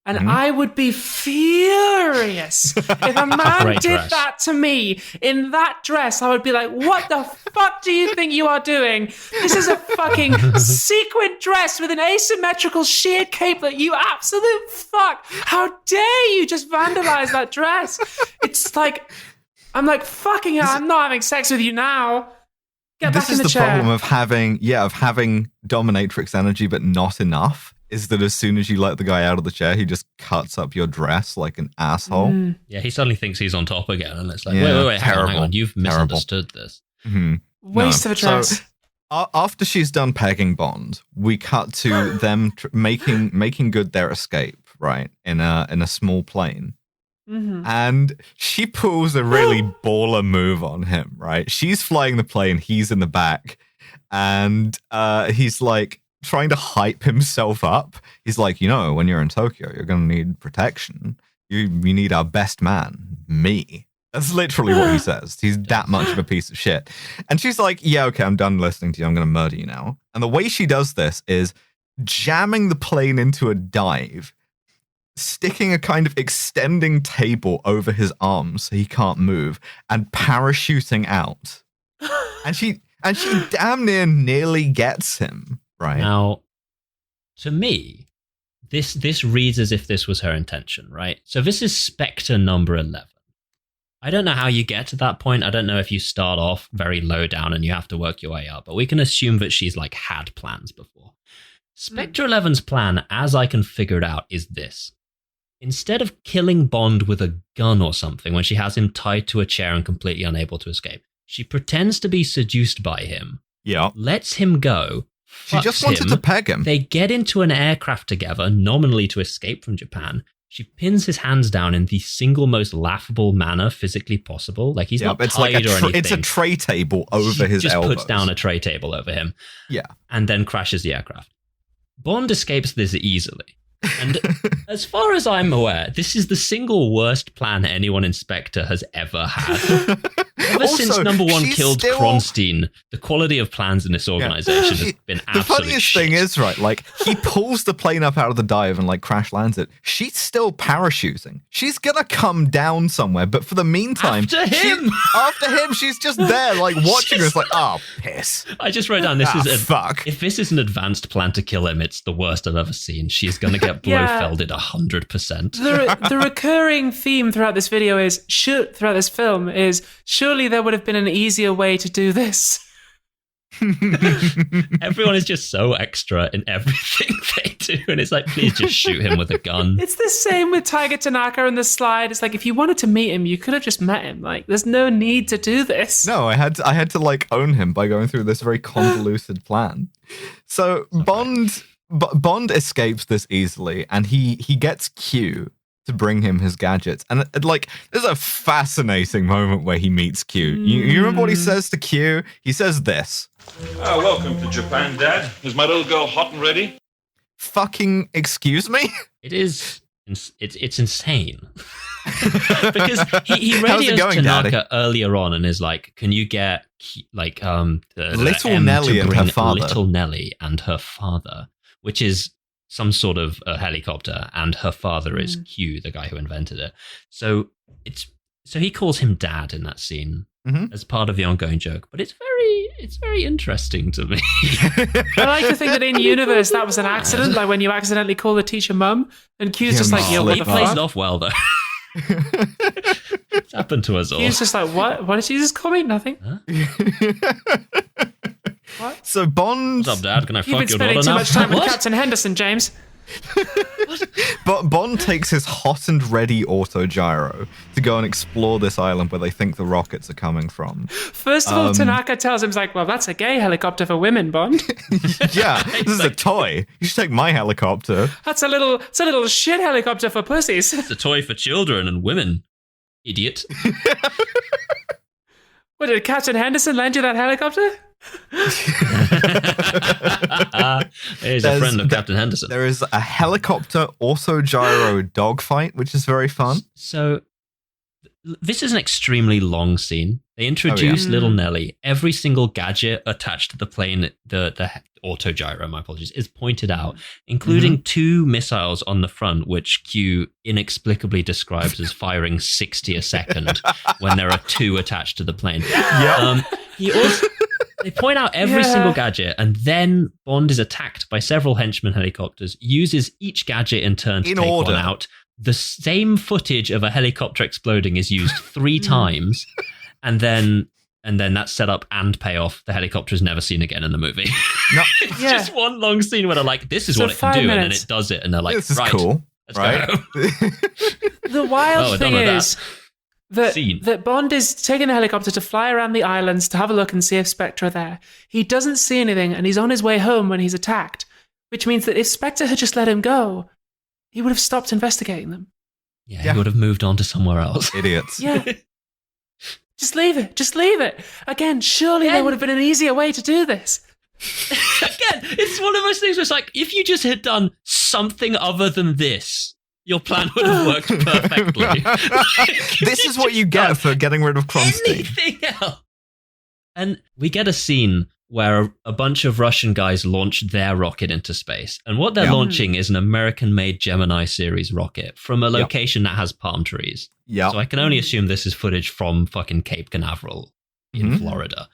And I would be furious if a man did that to me in that dress. I would be like, what the fuck do you think you are doing? This is a fucking sequin dress with an asymmetrical sheer capelet. You absolute fuck. How dare you just vandalize that dress? It's like, I'm like, fucking hell, I'm not having sex with you now. Get back in the chair. This is the problem of having dominatrix energy, but not enough. Is that as soon as you let the guy out of the chair, he just cuts up your dress like an asshole. Yeah, he suddenly thinks he's on top again, and it's like, wait, hang on, you've misunderstood this. Waste of a dress. So, after she's done pegging Bond, we cut to them making good their escape, right, in a small plane. And she pulls a really baller move on him, right? She's flying the plane, he's in the back, and he's like, trying to hype himself up. He's like, when you're in Tokyo, you're going to need protection. You need our best man, me. That's literally what he says. He's that much of a piece of shit. And she's like, yeah, okay, I'm done listening to you. I'm going to murder you now. And the way she does this is jamming the plane into a dive, sticking a kind of extending table over his arms so he can't move, and parachuting out. And she damn nearly gets him, right? Now, to me, this reads as if this was her intention, right? So this is Spectre number 11. I don't know how you get to that point. I don't know if you start off very low down and you have to work your way up, but we can assume that she's like had plans before. Spectre 11's plan, as I can figure it out, is this. Instead of killing Bond with a gun or something when she has him tied to a chair and completely unable to escape, she pretends to be seduced by him. Yeah. Lets him go. She just wanted to peg him. They get into an aircraft together, nominally to escape from Japan. She pins his hands down in the single most laughable manner physically possible. Like he's not tied or anything. It's a tray table over his elbows. She just puts down a tray table over him. Yeah. And then crashes the aircraft. Bond escapes this easily. And as far as I'm aware, this is the single worst plan anyone in Spectre has ever had. Ever since number one killed Kronstein, the quality of plans in this organization has been absolute The funniest thing is, right, like, he pulls the plane up out of the dive and, like, crash lands it. She's still parachuting. She's gonna come down somewhere, but for the meantime... After him, she's just there, like, watching us, like, oh, piss. I just wrote down, fuck. If this is an advanced plan to kill him, it's the worst I've ever seen. She's gonna get Blofelded 100%. The recurring theme throughout this video is, throughout this film, is surely there would have been an easier way to do this. Everyone is just so extra in everything they do, and it's like, please just shoot him with a gun. It's the same with Tiger Tanaka and the slide. It's like, if you wanted to meet him, you could have just met him. Like, there's no need to do this. No, I had to like own him by going through this very convoluted plan. So Bond escapes this easily, and he gets Q to bring him his gadgets. And like, there's a fascinating moment where he meets Q. You remember what he says to Q? He says this. Welcome to Japan, Dad. Is my little girl hot and ready? Fucking excuse me? It's insane. Because he radios Tanaka earlier on and is like, can you get like little Nellie and her father? Little Nellie and her father, which is some sort of a helicopter, and her father is Q, the guy who invented it. So he calls him Dad in that scene as part of the ongoing joke. But it's very interesting to me. I like to think that in universe that was an accident, like when you accidentally call the teacher mum, and Q's just like, yo, what the fuck? He plays it off well though. It's happened to us all. Q's just like, what did you just call me? Nothing. Huh? What? So Bond... What's up, Dad? Can I fuck your daughter now? You've been spending too much time with Captain Henderson, James. But Bond takes his hot and ready autogyro to go and explore this island where they think the rockets are coming from. First of all, Tanaka tells him, he's like, well, that's a gay helicopter for women, Bond. Yeah, this is a toy. You should take my helicopter. It's a little shit helicopter for pussies. It's a toy for children and women. Idiot. What, did Captain Henderson lend you that helicopter? He's a friend of Captain Henderson. There is a helicopter autogyro dogfight, which is very fun. So this is an extremely long scene. They introduce little Nellie. Every single gadget attached to the plane, the autogyro, my apologies, is pointed out, including 2 missiles on the front, which Q inexplicably describes as firing 60 a second when there are 2 attached to the plane. They point out every single gadget, and then Bond is attacked by several henchman helicopters, uses each gadget in turn to take one out. The same footage of a helicopter exploding is used 3 times, and then that's set up and payoff. The helicopter is never seen again in the movie. No. It's just one long scene where they're like, this is what it can do, and then it does it, and they're like, this is cool, right? The wild thing is that Bond is taking the helicopter to fly around the islands to have a look and see if Spectre are there. He doesn't see anything, and he's on his way home when he's attacked, which means that if Spectre had just let him go, he would have stopped investigating them. Yeah, he would have moved on to somewhere else. Idiots. Yeah. Just leave it. Again, surely there would have been an easier way to do this. Again, it's one of those things where it's like, if you just had done something other than this, your plan would have worked perfectly. This is what you get for getting rid of Kronstein. Anything else. And we get a scene where a bunch of Russian guys launch their rocket into space. And what they're launching is an American-made Gemini series rocket from a location that has palm trees. Yeah. So I can only assume this is footage from fucking Cape Canaveral in Florida.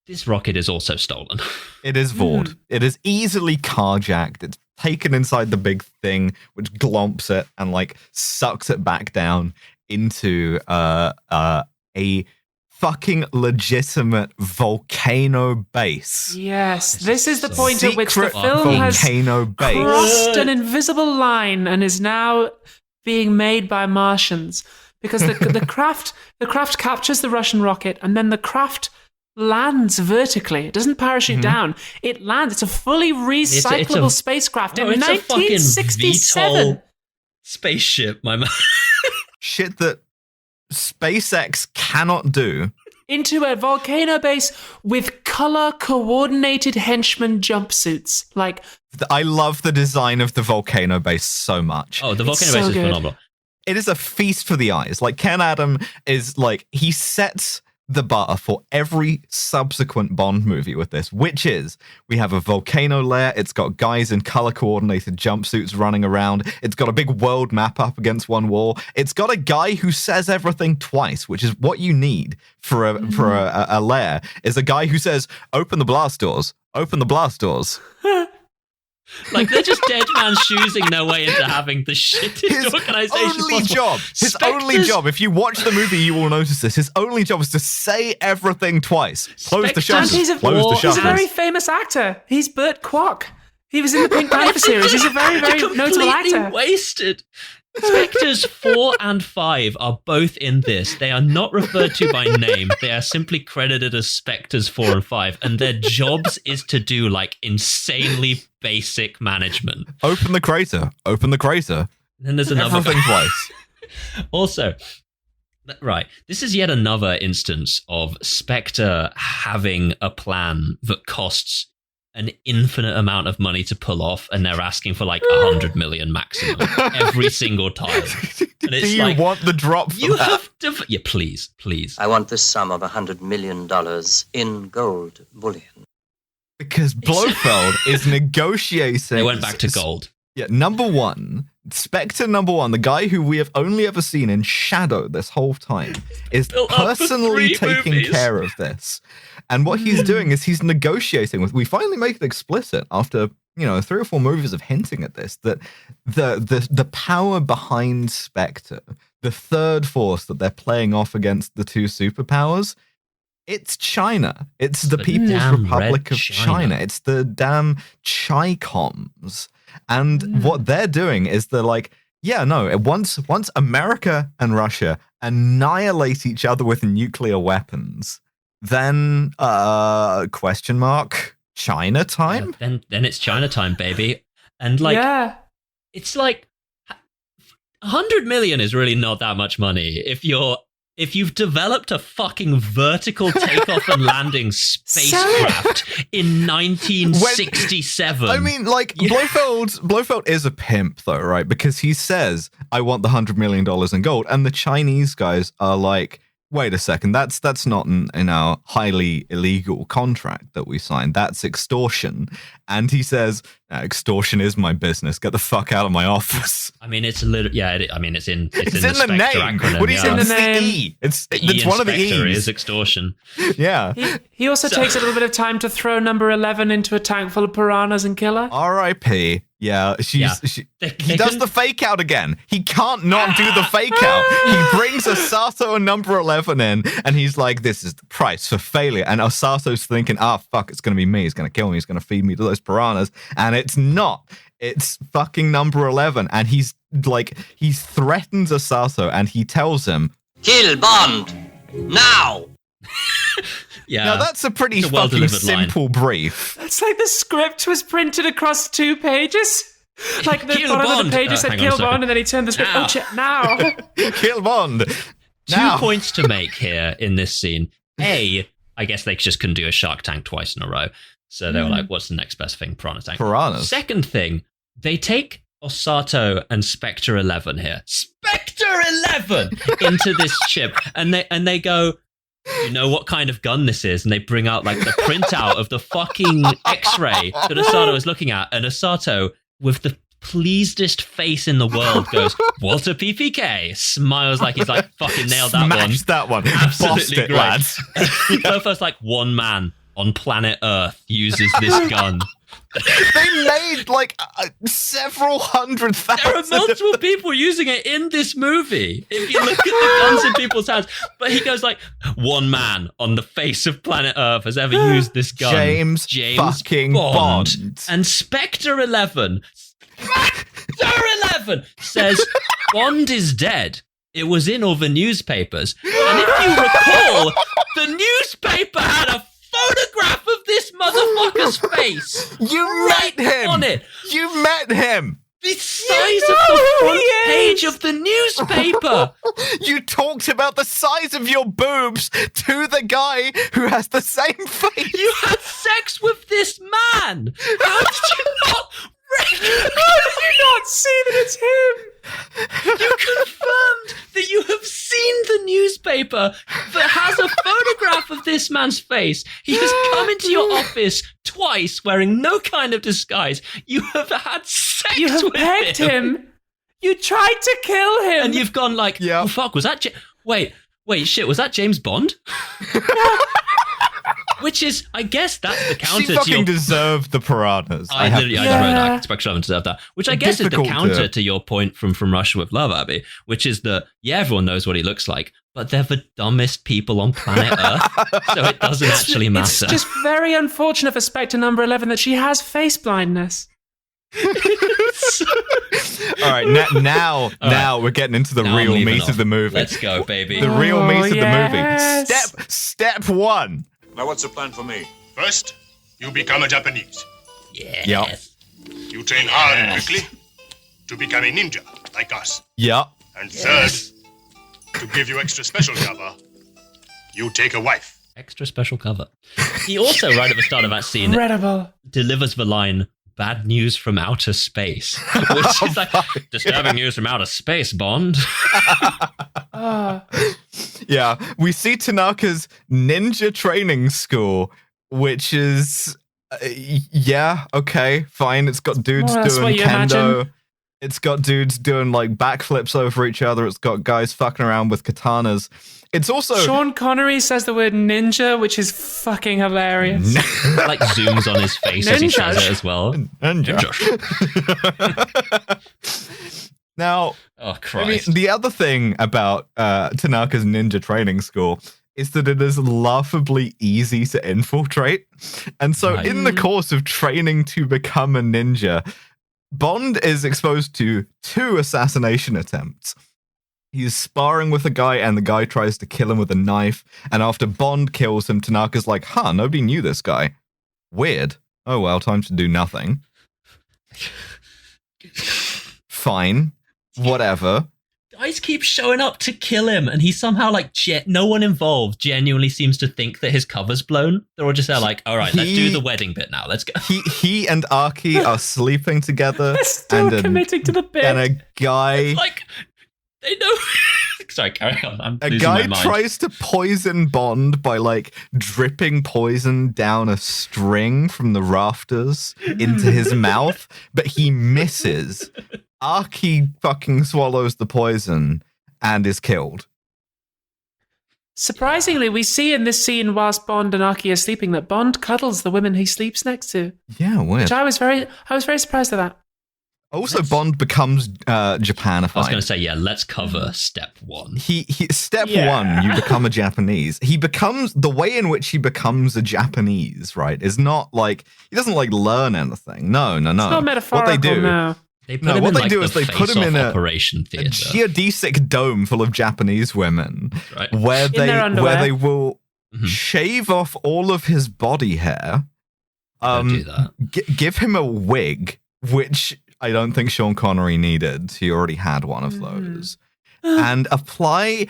This rocket is also stolen. It is Vought. It is easily carjacked. It's taken inside the big thing, which glomps it and like sucks it back down into a fucking legitimate volcano base. Yes, this is the point at which the film has crossed an invisible line and is now being made by Martians, because the craft captures the Russian rocket, and then the craft lands vertically. It doesn't parachute down. It lands. It's a fully recyclable spacecraft in 1967. Spaceship, my man. Shit that SpaceX cannot do. Into a volcano base with color-coordinated henchman jumpsuits. Like, I love the design of the volcano base so much. Oh, the volcano base is phenomenal. It is a feast for the eyes. Like, Ken Adam is like, he sets the bar for every subsequent Bond movie with this, which is, we have a volcano lair, it's got guys in color-coordinated jumpsuits running around, it's got a big world map up against one wall, it's got a guy who says everything twice, which is what you need for a lair, is a guy who says, open the blast doors, open the blast doors. Like, they're just dead man choosing their way into having the shittest organization possible. His only job, if you watch the movie, you will notice this, his only job is to say everything twice. Close the shutters. He's a very famous actor. He's Burt Kwok. He was in the Pink Panther series. He's a very, very notable actor. Wasted. Spectres 4 and 5 are both in this. They are not referred to by name. They are simply credited as Spectres 4 and 5, and their jobs is to do like insanely basic management. Open the crater. Open the crater. And then there's another thing twice. Also, right, this is yet another instance of Spectre having a plan that costs an infinite amount of money to pull off, and they're asking for like 100 million maximum every single time. And it's do you want the drop for you that? have to, yeah, please. I want the sum of $100 million in gold bullion. Because Blofeld is negotiating. They went back to gold. Yeah, Spectre number one, the guy who we have only ever seen in shadow this whole time, is personally taking care of this. And what he's doing is he's negotiating with, we finally make it explicit after, 3 or 4 movies of hinting at this, that the power behind Spectre, the third force that they're playing off against the 2 superpowers, it's China. It's the People's Republic of China. It's the damn Chi-Coms. And what they're doing is they're like, yeah, no, once America and Russia annihilate each other with nuclear weapons, then question mark China time? Yeah, then it's China time, baby. And like it's like 100 million is really not that much money if you've developed a fucking vertical takeoff and landing spacecraft in 1967. I mean, like, Blofeld is a pimp, though, right? Because he says, I want the $100 million in gold. And the Chinese guys are like, wait a second, that's not in our highly illegal contract that we signed. That's extortion. And he says, extortion is my business. Get the fuck out of my office. I mean, it's a little, it's in the name. Acronym, what is in the name? E. It's one of the E's. Is extortion. Yeah. He also takes a little bit of time to throw number 11 into a tank full of piranhas and kill her. R.I.P. Yeah, he does the fake out again. He can't not do the fake out. He brings Osato and number 11 in, and he's like, this is the price for failure. And Osato's thinking, fuck, it's going to be me. He's going to kill me. He's going to feed me to those piranhas. And it's not. It's fucking number 11. And he threatens Osato, and he tells him, kill Bond, now! Yeah. Now that's a pretty fucking simple brief. It's like the script was printed across 2 pages. Like the bottom of the page said kill Bond, and then he turned the script, now. Kill Bond. 2 points to make here in this scene. A, I guess they just couldn't do a Shark Tank twice in a row. So they were like, what's the next best thing? Piranha Tank. Piranhas. Second thing, they take Osato and Spectre 11 here. Spectre 11 into this ship. And they go, you know what kind of gun this is? And they bring out like the printout of the fucking X-ray that Osato is looking at. And Osato, with the pleasedest face in the world, goes, Walter PPK, smiles like he's like, fucking nailed that Smashed that one. Absolutely Bossed it, great. lads. Blofeld like, one man on planet Earth uses this gun. They made like several 100,000. There are multiple people using it in this movie. If you look at the guns in people's hands, but he goes like, one man on the face of planet Earth has ever used this gun. James fucking Bond. And Spectre 11 says Bond is dead. It was in all the newspapers. And if you recall, the newspaper had a photograph of this motherfucker's face. You met him. On it. You met him. The size of the front page of the newspaper. You talked about the size of your boobs to the guy who has the same face. You had sex with this man. How did you not? How did you not see that it's him? You confirmed that you have seen the newspaper that has a photograph of this man's face. He has come into your office twice wearing no kind of disguise. You have had sex You have with pegged him. You tried to kill him. And you've gone like, oh, fuck, was that... Wait, shit, was that James Bond? Which is, I guess that's the counter she fucking deserved the piranhas. I wrote that. Spectre 11 deserved that. Which I guess is the counter to your point from Russia with Love, Abby, which is that, yeah, everyone knows what he looks like, but they're the dumbest people on planet Earth, so it doesn't actually matter. It's just very unfortunate for Spectre number 11 that she has face blindness. All right, now we're getting into the real meat of the movie. Let's go, baby. The real meat of the movie. Step one. Now, what's the plan for me? First, you become a Japanese. Yes. Yep. You train hard and quickly to become a ninja, like us. Yep. And third, to give you extra special cover, you take a wife. Extra special cover. He also, right at the start of that scene, delivers the line, bad news from outer space, which is like, disturbing news from outer space, Bond. Yeah, we see Tanaka's ninja training school, which is, okay, fine. It's got dudes doing kendo. Imagine? It's got dudes doing like backflips over each other. It's got guys fucking around with katanas. It's also... Sean Connery says the word ninja, which is fucking hilarious. Like zooms on his face as he says it as well. Ninja. Now, oh, Christ. I mean, the other thing about Tanaka's ninja training school is that it is laughably easy to infiltrate. And so in the course of training to become a ninja, Bond is exposed to 2 assassination attempts. He's sparring with a guy, and the guy tries to kill him with a knife. And after Bond kills him, Tanaka's like, nobody knew this guy. Weird. Oh, well, time to do nothing. Fine. Whatever. Guys keep showing up to kill him, and he somehow, like, no one involved genuinely seems to think that his cover's blown. They're all just there like, all right, let's do the wedding bit now. Let's go. He and Aki are sleeping together. They're still committing to the bit. And a guy... It's like... They know. Sorry, carry on. A guy tries to poison Bond by like dripping poison down a string from the rafters into his mouth, but he misses. Aki fucking swallows the poison and is killed. Surprisingly, we see in this scene whilst Bond and Aki are sleeping that Bond cuddles the women he sleeps next to. Yeah, weird. Which I was very surprised at that. Also, Bond becomes Japanified. I was going to say, let's cover step 1. Step 1, you become a Japanese. The way in which he becomes a Japanese, right, is not like, he doesn't like learn anything. No. It's not metaphorical, what they do, no. They put him in, like, they put him in a geodesic dome full of Japanese women, right, where they will shave off all of his body hair, do that. Give him a wig, which I don't think Sean Connery needed. He already had one of those. And apply,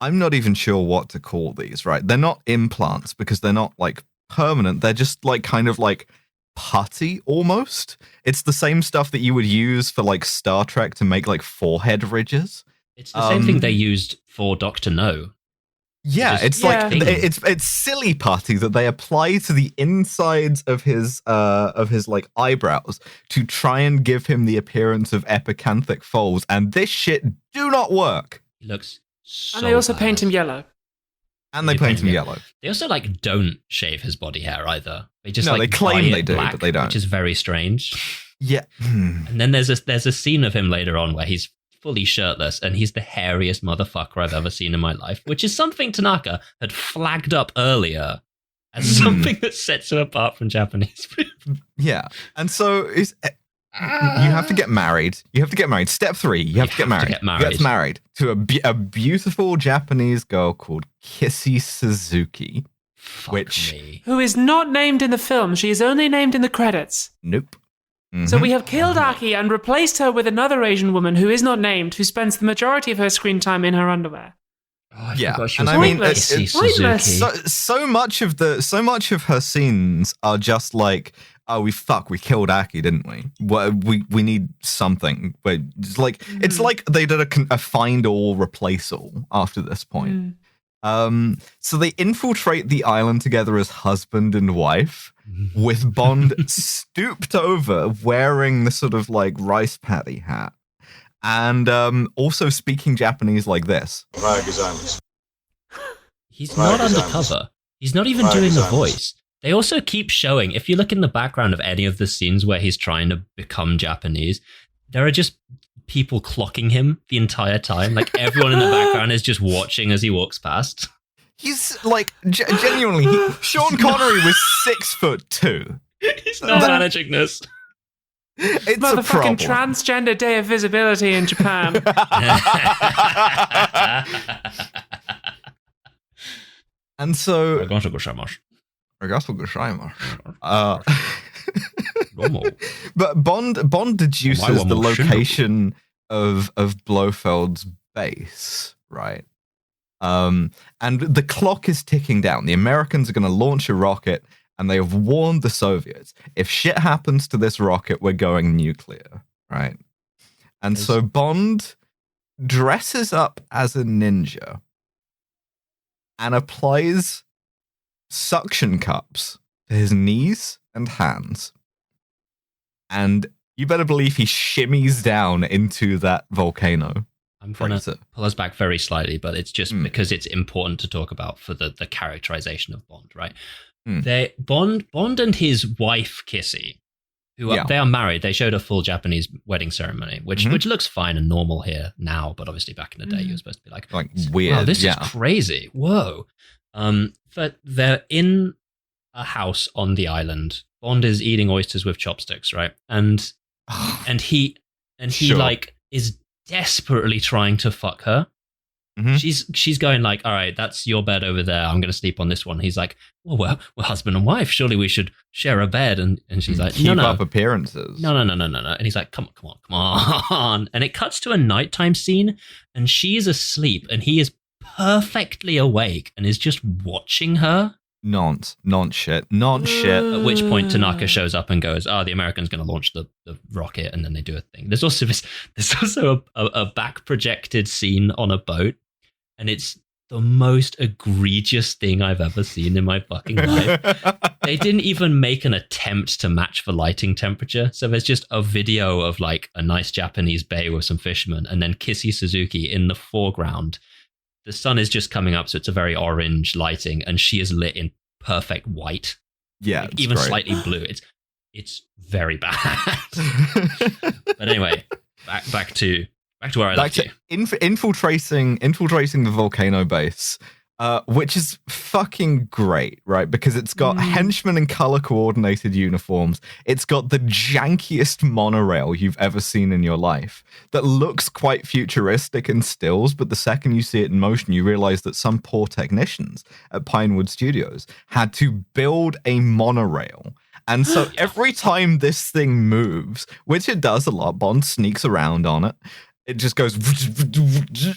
I'm not even sure what to call these, right? They're not implants because they're not like permanent. They're just like kind of like putty almost. It's the same stuff that you would use for like Star Trek to make like forehead ridges. It's the same thing they used for Dr. No. Yeah, it's like it's silly putty that they apply to the insides of his like eyebrows to try and give him the appearance of epicanthic folds, and this shit do not work. He looks so and they also bad. paint him yellow. And they paint him yellow. They also like don't shave his body hair either. They just they claim they do, black, but they don't, which is very strange. Yeah. And then there's a scene of him later on where he's fully shirtless, and he's the hairiest motherfucker I've ever seen in my life, which is something Tanaka had flagged up earlier as something that sets him apart from Japanese people. Yeah, and so you have to get married. You have to get married. Step 3, you have to get married. Gets married to a beautiful Japanese girl called Kissy Suzuki, who is not named in the film. She is only named in the credits. Nope. Mm-hmm. So we have killed Aki and replaced her with another Asian woman who is not named, who spends the majority of her screen time in her underwear. Oh, and I mean, so much of her scenes are just like, oh, we killed Aki, didn't we? We need something. But it's like they did a find all, replace all after this point. So they infiltrate the island together as husband and wife, with Bond stooped over, wearing the sort of like rice paddy hat, and also speaking Japanese like this. He's not undercover. He's not even doing the voice. They also keep showing, if you look in the background of any of the scenes where he's trying to become Japanese, there are just people clocking him the entire time. Like everyone in the background is just watching as he walks past. He's like genuinely. Sean Connery was 6'2". He's not managing this. It's motherfucking transgender day of visibility in Japan. And so, but Bond deduces the location of Blofeld's base, right? And the clock is ticking down. The Americans are going to launch a rocket, and they have warned the Soviets, if shit happens to this rocket, we're going nuclear, right? And so Bond dresses up as a ninja and applies suction cups to his knees and hands. And you better believe he shimmies down into that volcano. I'm going to pull us back very slightly, but it's just because it's important to talk about for the characterization of Bond, right? Bond and his wife, Kissy, they are married. They showed a full Japanese wedding ceremony, which looks fine and normal here now, but obviously back in the day, you were supposed to be like weird. Wow, this is crazy. Whoa. But they're in a house on the island. Bond is eating oysters with chopsticks, right? And he like is desperately trying to fuck her. She's going like, all right, that's your bed over there. I'm going to sleep on this one. He's like, well, we're husband and wife. Surely we should share a bed. And she's like, keep up appearances. No. And he's like, come on. And it cuts to a nighttime scene, and she's asleep, and he is perfectly awake and is just watching her. Nonce shit. At which point Tanaka shows up and goes, the American's going to launch the rocket, and then they do a thing. There's also a back projected scene on a boat, and it's the most egregious thing I've ever seen in my fucking life. They didn't even make an attempt to match the lighting temperature. So there's just a video of like a nice Japanese bay with some fishermen, and then Kissy Suzuki in the foreground. The sun is just coming up, so it's a very orange lighting, and she is lit in perfect white. Yeah, like, even great. Slightly blue. It's very bad. But anyway, back to where I left you. Infiltrating the volcano base, which is fucking great, right? Because it's got henchmen in color-coordinated uniforms. It's got the jankiest monorail you've ever seen in your life that looks quite futuristic in stills, but the second you see it in motion, you realize that some poor technicians at Pinewood Studios had to build a monorail. And so every time this thing moves, which it does a lot, Bond sneaks around on it, it just goes, and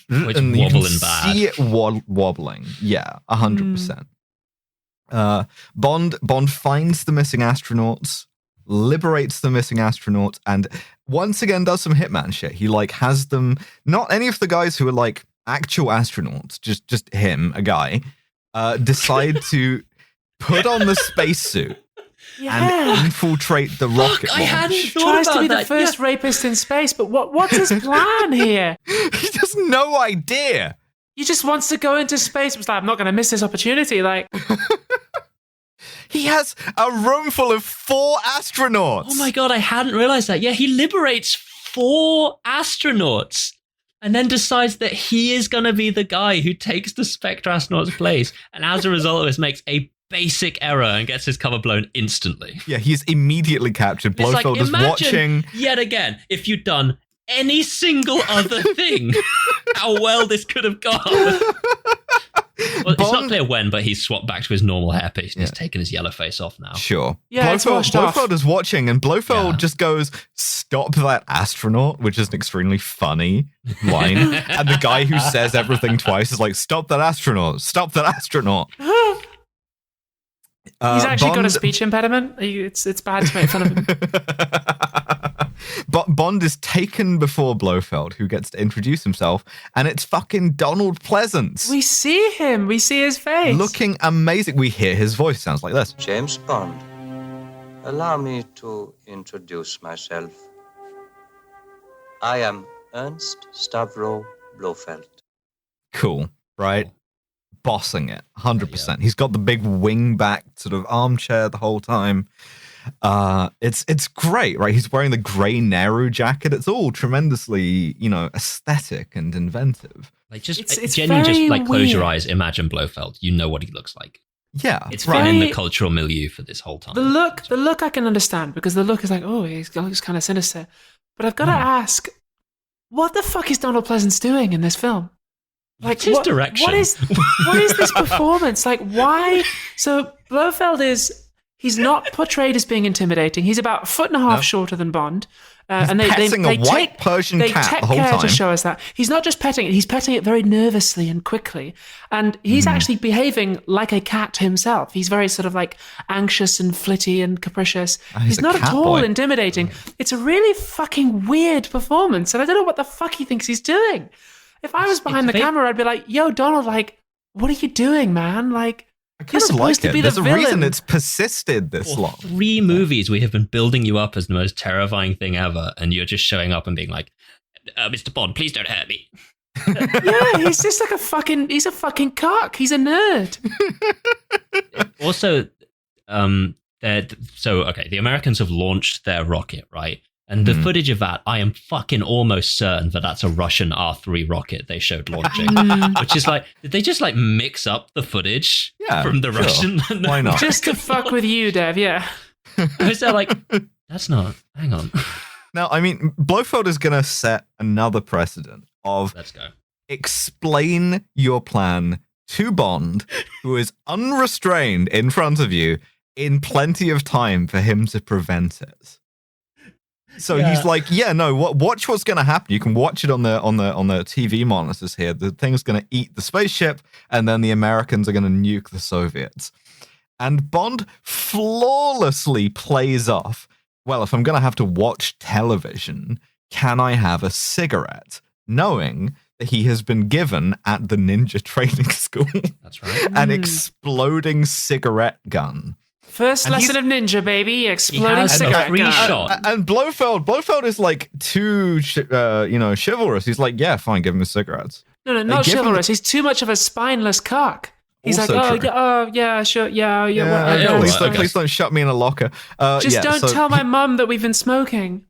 you can bad. see it wobbling. Yeah, 100%. Bond finds the missing astronauts, liberates the missing astronauts, and once again does some Hitman shit. He like has them, not any of the guys who are like actual astronauts, just him, a guy, decide to put on the spacesuit and infiltrate the rocket launch. I hadn't thought Tries about to be that. the first rapist in space, but what's his plan here? He has no idea. He just wants to go into space. It's like, I'm not going to miss this opportunity. Like, he has a room full of 4 astronauts. Oh my god, I hadn't realized that. Yeah, he liberates 4 astronauts and then decides that he is going to be the guy who takes the Spectre astronaut's place. And as a result of this, makes a basic error and gets his cover blown instantly. Yeah, he's immediatally captured. Blofeld is watching. Yet again, if you'd done any single other thing, how well this could have gone. Well, it's not clear when, but he's swapped back to his normal hairpiece and he's taken his yellow face off now. Sure. Yeah, Blofeld is watching, and Blofeld just goes, "Stop that astronaut," which is an extremely funny line. And the guy who says everything twice is like, "Stop that astronaut! Stop that astronaut!" He's actually got a speech impediment. It's bad to make fun of him. But Bond is taken before Blofeld, who gets to introduce himself, and it's fucking Donald Pleasance. We see him. We see his face. Looking amazing. We hear his voice. Sounds like this. James Bond, allow me to introduce myself. I am Ernst Stavro Blofeld. Cool, right? Bossing it, 100%. He's got the big wing-back sort of armchair the whole time. It's great, right? He's wearing the grey Nehru jacket. It's all tremendously, aesthetic and inventive. Like it's genuinely, just like close weird. your eyes, imagine Blofeld. You know what he looks like. Yeah, It's been in the cultural milieu for this whole time. The look I can understand, because the look is like, oh, he looks kind of sinister. But I've got to ask, what the fuck is Donald Pleasance doing in this film? Like, his direction. What is this performance? Like, why? So Blofeld he's not portrayed as being intimidating. He's about a foot and a half shorter than Bond. And they petting a white Persian cat take the whole care time. to show us that. He's not just petting it, he's petting it very nervously and quickly. And he's actually behaving like a cat himself. He's very sort of like anxious and flitty and capricious. He's not at all intimidating. It's a really fucking weird performance. And I don't know what the fuck he thinks he's doing. If I was behind the camera, I'd be like, yo, Donald, like, what are you doing, man? Like, you're supposed to be the villain. There's a reason it's persisted this long. 3 movies, we have been building you up as the most terrifying thing ever, and you're just showing up and being like, Mr. Bond, please don't hurt me. Yeah, he's just like he's a fucking cock. He's a nerd. Also, the Americans have launched their rocket, right? And the footage of that, I am fucking almost certain that that's a Russian R3 rocket they showed launching. Which is like, did they just like mix up the footage from the Russian? Why not? Just to fuck with you, Dev, yeah. Was that like, that's not, hang on. Now, I mean, Blofeld is going to set another precedent of Let's go. Explain your plan to Bond, who is unrestrained in front of you in plenty of time for him to prevent it. So he's like, watch what's going to happen. You can watch it on the TV monitors here. The thing's going to eat the spaceship, and then the Americans are going to nuke the Soviets. And Bond flawlessly plays off, well, if I'm going to have to watch television, can I have a cigarette? Knowing that he has been given at the ninja training school. That's right. An exploding cigarette gun. First lesson of ninja, baby. Exploding cigarette gun. Shot. And Blofeld is like too, chivalrous. He's like, yeah, fine, give him his cigarettes. No, not chivalrous. He's too much of a spineless cock. He's also like, true. Yeah, sure, yeah. Please don't shut me in a locker. Just don't tell my mum that we've been smoking.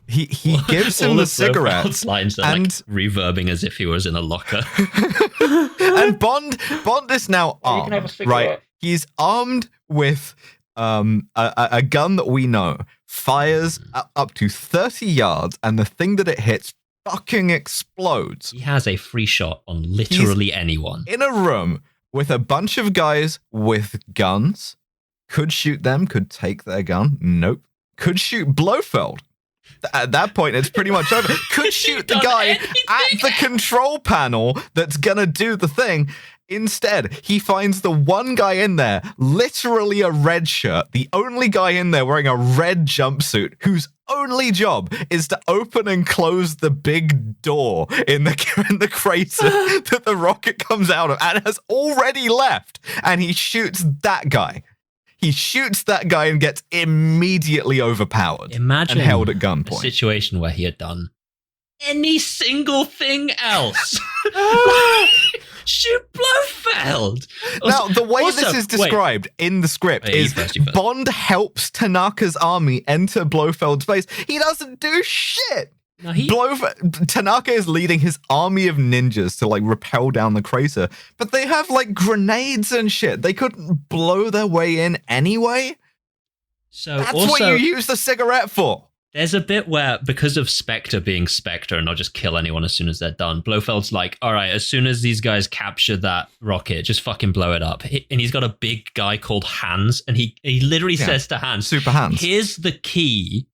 He gives him the cigarettes. Lines are like reverbing as if he was in a locker. And Bond is now armed, right? He's armed with a gun that we know fires up to 30 yards, and the thing that it hits fucking explodes. He has a free shot on literally anyone. In a room with a bunch of guys with guns. Could shoot them, could take their gun. Nope. Could shoot Blofeld. At that point, it's pretty much over. Could shoot the guy at the control panel that's gonna do the thing. Instead, he finds the one guy in there, literally a red shirt, the only guy in there wearing a red jumpsuit, whose only job is to open and close the big door in the crater that the rocket comes out of, and has already left. And he shoots that guy. He shoots that guy and gets immediately overpowered. Imagine and held at gunpoint. A situation where he had done any single thing else. Shoot Blofeld. Now, the way this is described in the script is Bond helps Tanaka's army enter Blofeld's base. He doesn't do shit. No, Tanaka is leading his army of ninjas to like rappel down the crater, but they have like grenades and shit. They couldn't blow their way in anyway. So that's what you use the cigarette for. There's a bit where, because of Spectre being Spectre and not just kill anyone as soon as they're done, Blofeld's like, all right, as soon as these guys capture that rocket, just fucking blow it up. And he's got a big guy called Hans, and he literally says to Hans, Super Hans, here's the key.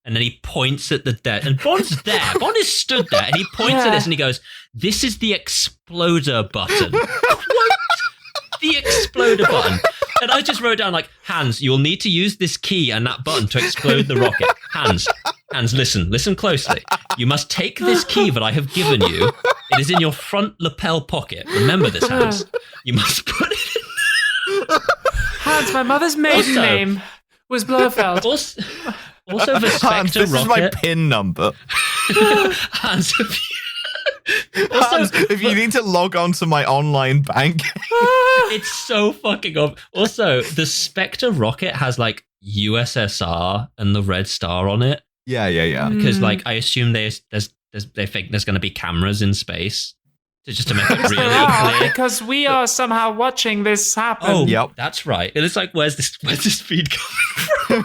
And then he points at the dead. And Bond's there. Bond is stood there, and he points at this, and he goes, this is the exploder button. Quote the exploder button. And I just wrote down, like, Hans, you'll need to use this key and that button to explode the rocket. Hans, listen closely. You must take this key that I have given you. It is in your front lapel pocket. Remember this, Hans. You must put it in. Hans, my mother's maiden name was Blofeld. Also the Spectre Hans, this rocket. is my PIN number. Hans, Hans, if you need to log on to my online bank. It's so fucking up. Also, the Spectre rocket has like USSR and the red star on it. Yeah. Because like I assume they think there's going to be cameras in space just to make it really clear. Because we are somehow watching this happen. Oh, yep. That's right. And it's like, where's this feed coming from?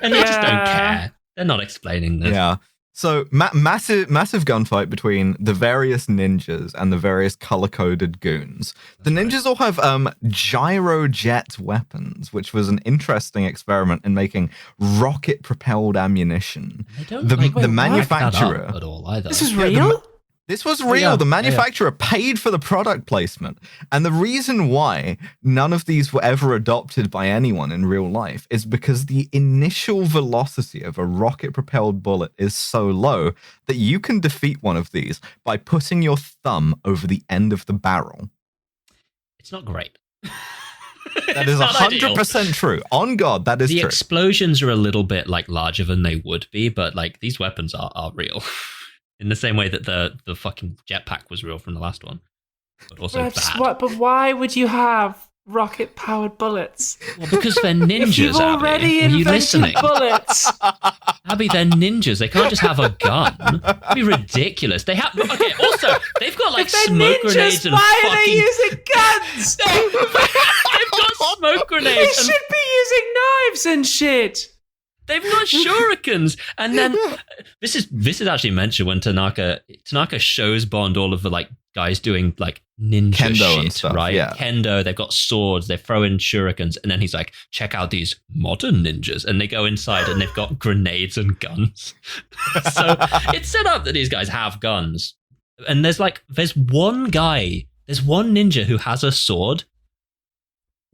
And they just don't care. They're not explaining this. Yeah. So massive gunfight between the various ninjas and the various color-coded goons. The ninjas all have gyrojet weapons, which was an interesting experiment in making rocket-propelled ammunition. The manufacturer at all either. This is real? This was real. The manufacturer paid for the product placement. And the reason why none of these were ever adopted by anyone in real life is because the initial velocity of a rocket-propelled bullet is so low that you can defeat one of these by putting your thumb over the end of the barrel. It's not great. That is 100% true. On God, that is true. The explosions are a little bit like larger than they would be, but like these weapons are real. In the same way that the fucking jetpack was real from the last one. But also bad. But why would you have rocket-powered bullets? Well, because they're ninjas, if you've already Abby. Are you invented listening? Bullets. Abby, they're ninjas. They can't just have a gun. It'd be ridiculous. They have... Okay, also, they've got like smoke grenades and why fucking... are they using guns? They've got smoke grenades. They should be using knives and shit. They've got shurikens, and then this is actually mentioned when Tanaka shows Bond all of the like guys doing like ninja Kendo shit, and stuff, right? yeah. Kendo, they've got swords, they throw in shurikens, and then he's like, "Check out these modern ninjas," and they go inside and they've got grenades and guns. So it's set up that these guys have guns, and there's one ninja who has a sword.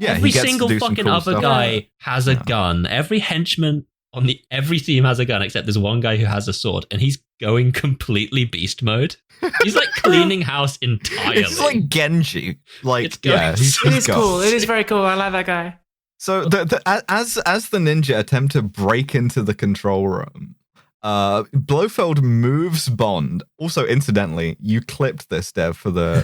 Yeah, every single fucking other stuff. guy has a gun. Every henchman on every team has a gun, except there's one guy who has a sword, and he's going completely beast mode. He's like cleaning house entirely. It's like Genji. Like, it's going it is cool. It is very cool. I like that guy. So as the ninja attempt to break into the control room, Blofeld moves Bond. Also, incidentally, you clipped this, Dev, for the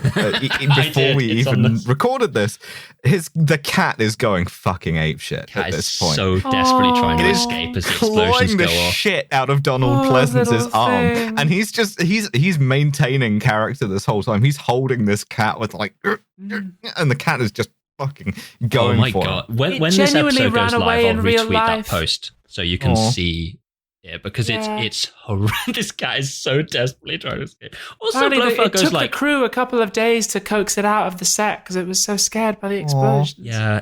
before we even recorded this. The cat is going fucking apeshit at this point. So desperately trying to escape as the explosions go the off. Shit out of Donald Pleasance's arm, and he's maintaining character this whole time. He's holding this cat with like, and the cat is just fucking going. Oh my god! When this episode goes live, I'll retweet that post so you can see Yeah, because it's horrendous. This guy is so desperately trying to escape. Also, Apparently, Blofeld it goes took like, the crew a couple of days to coax it out of the set because it was so scared by the explosions. yeah,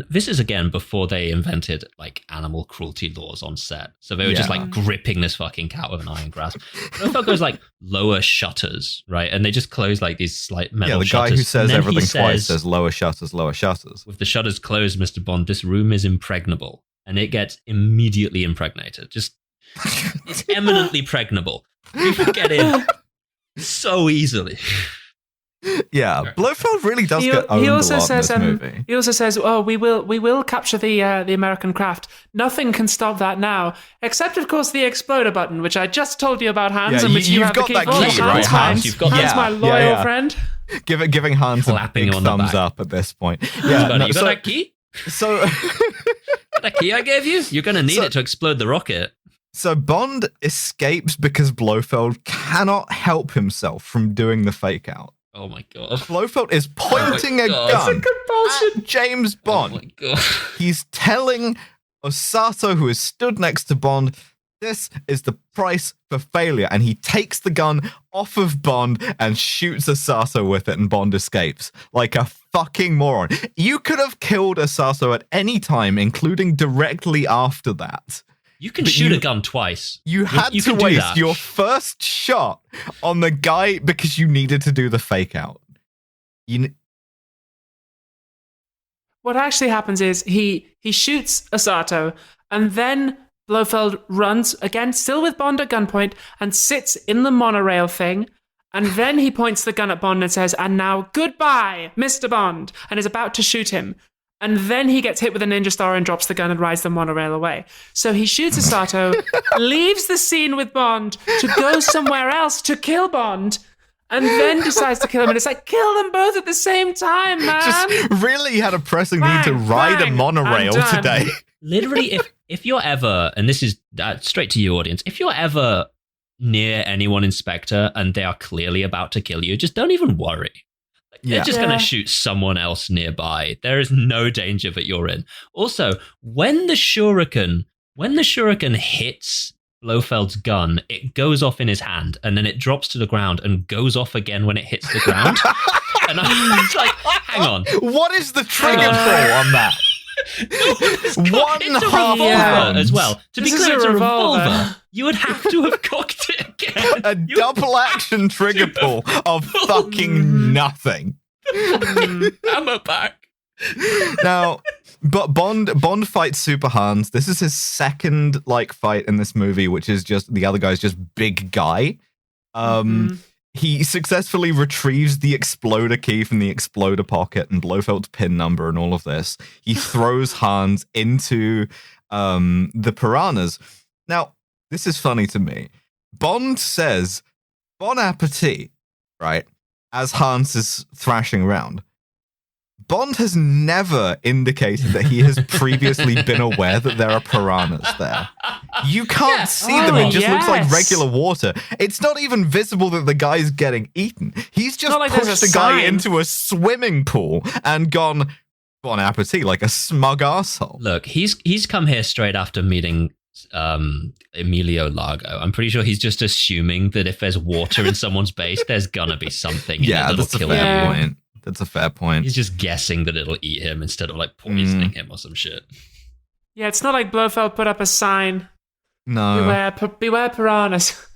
this is again before they invented like animal cruelty laws on set. So they were just like gripping this fucking cat with an iron grasp. Blofeld goes like, lower shutters, right? And they just close like these slight metal shutters. Yeah, the guy who says everything twice says lower shutters, lower shutters. With the shutters closed, Mr. Bond, this room is impregnable. And it gets immediately impregnated. It's eminently pregnable. You can get in so easily. Yeah, Blofeld really does get owned a lot in this movie. He also says, "Oh, we will capture the American craft. Nothing can stop that now, except of course the exploder button, which I just told you about, Hans, and which you have got the that key key, for. right? Hans, you've got Hans, my loyal friend. Giving Hans a big thumbs up at this point. Yeah, you got that key? So that key I gave you? You're going to need it to explode the rocket. So Bond escapes because Blofeld cannot help himself from doing the fake out. Oh my god. Blofeld is pointing a gun at James Bond. Oh my god. He's telling Osato, who is stood next to Bond, this is the price for failure. And he takes the gun off of Bond and shoots Osato with it, and Bond escapes like a fucking moron. You could have killed Osato at any time, including directly after that. You can shoot a gun twice. You had to waste your first shot on the guy because you needed to do the fake out. What actually happens is he shoots Osato, and then Blofeld runs, again, still with Bond at gunpoint, and sits in the monorail thing, and then he points the gun at Bond and says, "And now goodbye, Mr. Bond," and is about to shoot him. And then he gets hit with a ninja star and drops the gun and rides the monorail away. So he shoots Osato, leaves the scene with Bond to go somewhere else to kill Bond, and then decides to kill him. And it's like, kill them both at the same time, man. Just really had a pressing need to ride a monorail today. Literally, if you're ever, and this is straight to you, audience, if you're ever near anyone in Spectre and they are clearly about to kill you, just don't even worry. They're just going to shoot someone else nearby. There is no danger that you're in. Also, when the shuriken hits Blofeld's gun, it goes off in his hand, and then it drops to the ground and goes off again when it hits the ground. And I was like, hang on. What is the trigger pull on that? It's a revolver as well. To be clear, it's a revolver. You would have to have cocked it again. A double action trigger pull of fucking nothing. Hammer back. Now, but Bond fights Super Hans. This is his second fight in this movie, which is just the other guy's just big guy. He successfully retrieves the exploder key from the exploder pocket and Blofeld's pin number and all of this. He throws Hans into the piranhas. Now, this is funny to me. Bond says, "Bon appetit," right? As Hans is thrashing around. Bond has never indicated that he has previously been aware that there are piranhas there. You can't see them. It just looks like regular water. It's not even visible that the guy's getting eaten. He's just pushed the guy into a swimming pool and gone, "Bon appetit," like a smug arsehole. Look, he's come here straight after meeting Emilio Largo. I'm pretty sure he's just assuming that if there's water in someone's base, there's gonna be something in it that'll kill him. Point. That's a fair point. He's just guessing that it'll eat him instead of poisoning him or some shit. Yeah, it's not like Blofeld put up a sign. No. Beware piranhas.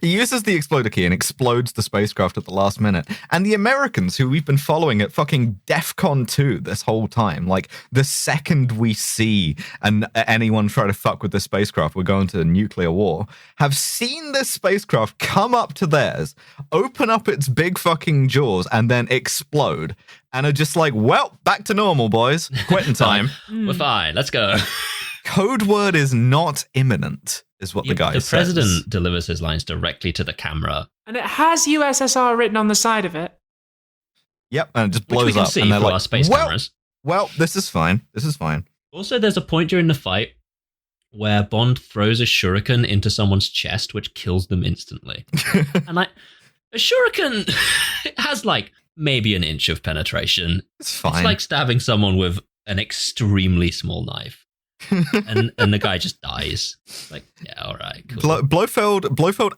He uses the exploder key and explodes the spacecraft at the last minute. And the Americans, who we've been following at fucking DEFCON 2 this whole time, the second we see anyone try to fuck with the spacecraft, we're going to nuclear war, have seen this spacecraft come up to theirs, open up its big fucking jaws, and then explode. And are just like, well, back to normal, boys. Quitting time. We're fine. Let's go. Code word is not imminent, is what the guy says. The president delivers his lines directly to the camera. And it has USSR written on the side of it. Yep, and it just blows Which we can up. see and they're through our space cameras. Well, this is fine. This is fine. Also, there's a point during the fight where Bond throws a shuriken into someone's chest, which kills them instantly. And a shuriken has maybe an inch of penetration. It's fine. It's like stabbing someone with an extremely small knife. and the guy just dies. Like, yeah, all right, cool. Blofeld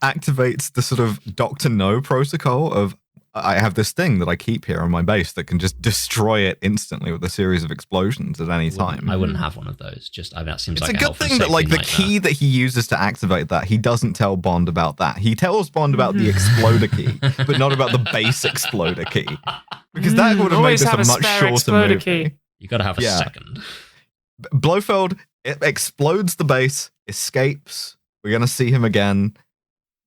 activates the sort of Dr. No protocol of, I have this thing that I keep here on my base that can just destroy it instantly with a series of explosions at any time. I wouldn't have one of those. That seems like a good thing that like the key that he uses to activate that, he doesn't tell Bond about that. He tells Bond about the exploder key, but not about the base exploder key. Because that would have made this a much shorter movie. Key. You got to have a second. Blofeld explodes the base, escapes. We're going to see him again.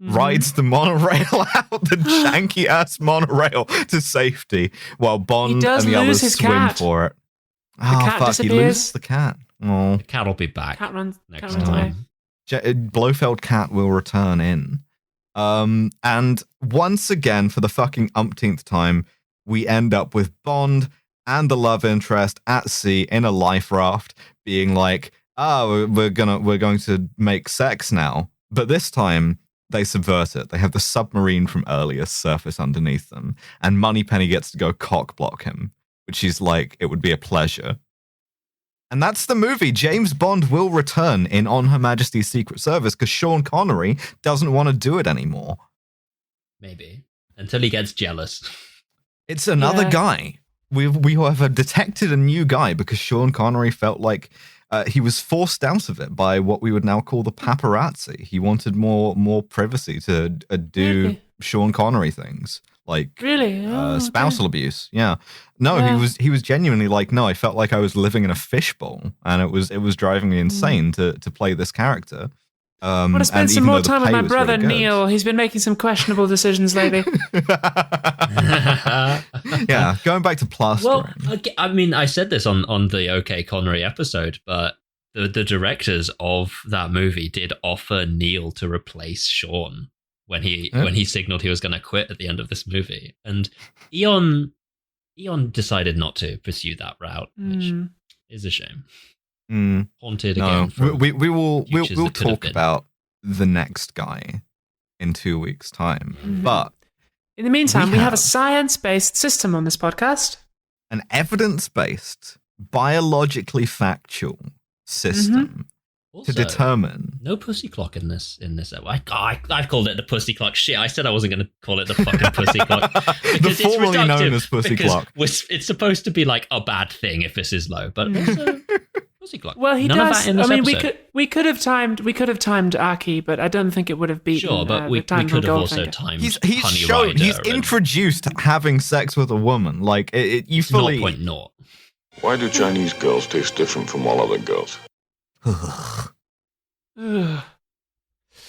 Rides the monorail out, the janky ass monorail to safety, while Bond and the others swim for it. He loses the cat. Oh. The cat will be back. Cat runs next time. Blofeld cat will return in. And once again, for the fucking umpteenth time, we end up with Bond and the love interest at sea in a life raft, being like, we're going to make sex now. But this time, they subvert it. They have the submarine from earlier surface underneath them, and Moneypenny gets to go cock block him, which is like, it would be a pleasure. And that's the movie. James Bond will return in On Her Majesty's Secret Service because Sean Connery doesn't want to do it anymore. Maybe. Until he gets jealous. It's another guy. We have detected a new guy because Sean Connery felt like he was forced out of it by what we would now call the paparazzi. He wanted more privacy to do Sean Connery things, like spousal abuse. Yeah, no, he was genuinely like, no, I felt like I was living in a fishbowl, and it was driving me insane to play this character. I want to spend some more time with my brother Neil. He's been making some questionable decisions lately. Yeah, going back to plastering. Well, I mean, I said this on the OK Connery episode, but the directors of that movie did offer Neil to replace Sean when he signaled he was going to quit at the end of this movie, and Eon decided not to pursue that route, which is a shame. Haunted again. We'll talk about the next guy in 2 weeks' time. But in the meantime, we have a science-based system on this podcast. An evidence-based, biologically factual system to determine. No pussy clock in this. I called it the pussy clock. Shit, I said I wasn't going to call it the fucking pussy clock. The formerly known as pussy clock. It's supposed to be like a bad thing if this is low, but also pussy clock. Well, he does. I mean, we could have timed Aki, but I don't think it would have beaten. Sure, but we could have also timed. He's introduced having sex with a woman. Like you fully. 0.0. Why do Chinese girls taste different from all other girls?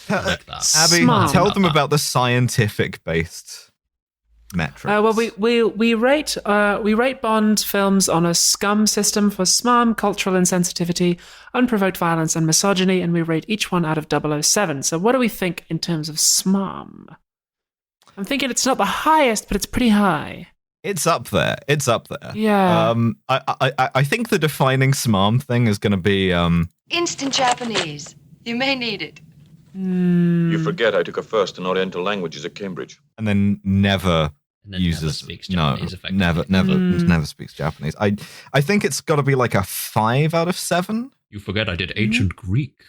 Abby, tell them about the scientific-based metrics. Well, we rate Bond films on a SCUM system for SMARM, cultural insensitivity, unprovoked violence, and misogyny, and we rate each one out of 007. So what do we think in terms of SMARM? I'm thinking it's not the highest, but it's pretty high. It's up there. Yeah. I think the defining SMARM thing is going to be instant Japanese. You may need it. You forget I took a first in Oriental languages at Cambridge. And then never uses never speaks Japanese. Never speaks Japanese. I think it's got to be like a 5 out of 7. You forget I did ancient Greek.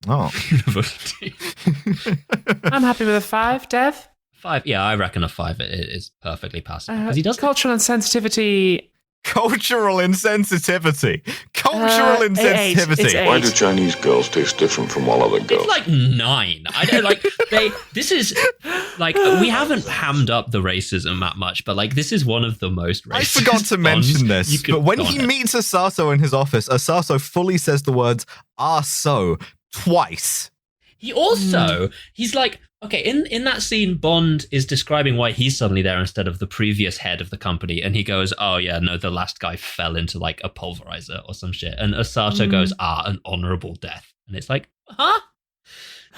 Oh, university. I'm happy with a 5, Dev. 5, yeah, I reckon a 5 is perfectly passable. Because he does cultural insensitivity. Cultural insensitivity. Why do Chinese girls taste different from all other girls? It's like 9. I don't like this is like we haven't hammed up the racism that much, but like this is one of the most racist. I forgot to mention this, but when he meets Asato in his office, Asato fully says the words "are so" twice. He also he's like, okay, in that scene, Bond is describing why he's suddenly there instead of the previous head of the company, and he goes, oh yeah, no, the last guy fell into like a pulverizer or some shit, and Asato goes, an honorable death, and it's like, huh?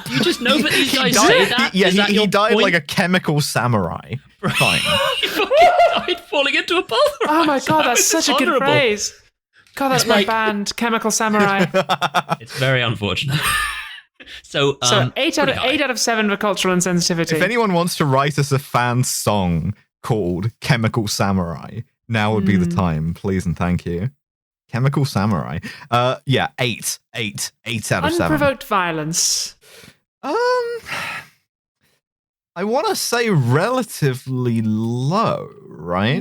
Do you just know that these guys say that? He died like a chemical samurai. Fine. He fucking died falling into a pulverizer. Oh my god, that's such a good phrase. God, that's my band, Chemical Samurai. It's very unfortunate. So 8 out of 7 for cultural insensitivity. If anyone wants to write us a fan song called Chemical Samurai, now would be the time, please and thank you. Chemical Samurai. Yeah, 8 out of 7. Unprovoked violence. I want to say relatively low, right?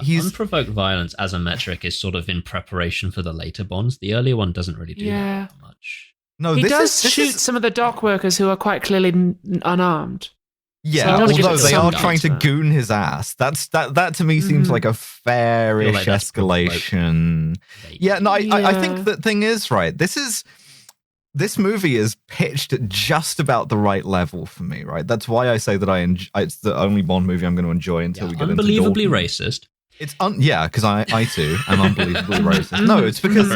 He's unprovoked violence as a metric is sort of in preparation for the later Bonds. The earlier one doesn't really do that much. No, he does shoot some of the dock workers who are quite clearly unarmed. Yeah, so although they are trying to goon his ass. That to me seems like a fairish escalation. Yeah, no, I think the thing is, right, this movie is pitched at just about the right level for me, right? That's why I say that it's the only Bond movie I'm going to enjoy until we get into unbelievably racist. It's because I too am unbelievably racist. No, it's because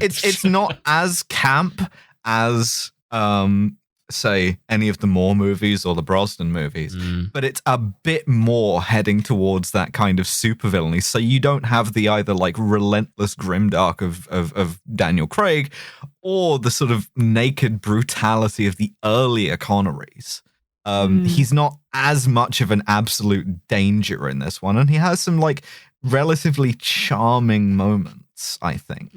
it's not as camp as say any of the Moore movies or the Brosnan movies, but it's a bit more heading towards that kind of supervillainy. So you don't have the either like relentless grimdark of Daniel Craig or the sort of naked brutality of the earlier Connerys. He's not as much of an absolute danger in this one, and he has some like relatively charming moments, I think.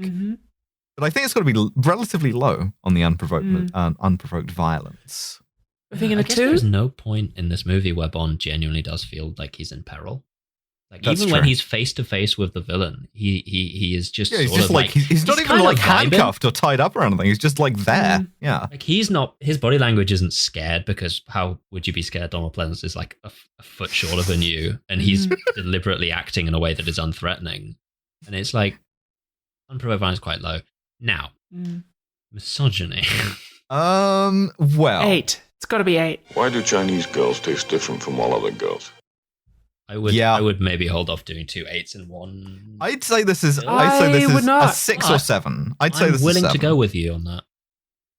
But I think it's got to be relatively low on the unprovoked violence. I think I guess there's no point in this movie where Bond genuinely does feel like he's in peril. Like even when he's face to face with the villain, he is just he's just like he's not even like handcuffed or tied up or anything. He's just like there. Yeah, like he's not. His body language isn't scared because how would you be scared? Donald Pleasance is like a foot shorter than you, and he's deliberately acting in a way that is unthreatening. And it's like unprovoked violence is quite low. Now, misogyny. Well, 8. It's got to be 8. Why do Chinese girls taste different from all other girls? I would maybe hold off doing 2 8s and 1. I'd say this is a 6 or 7. I'd say this is 7. I'm willing to go with you on that.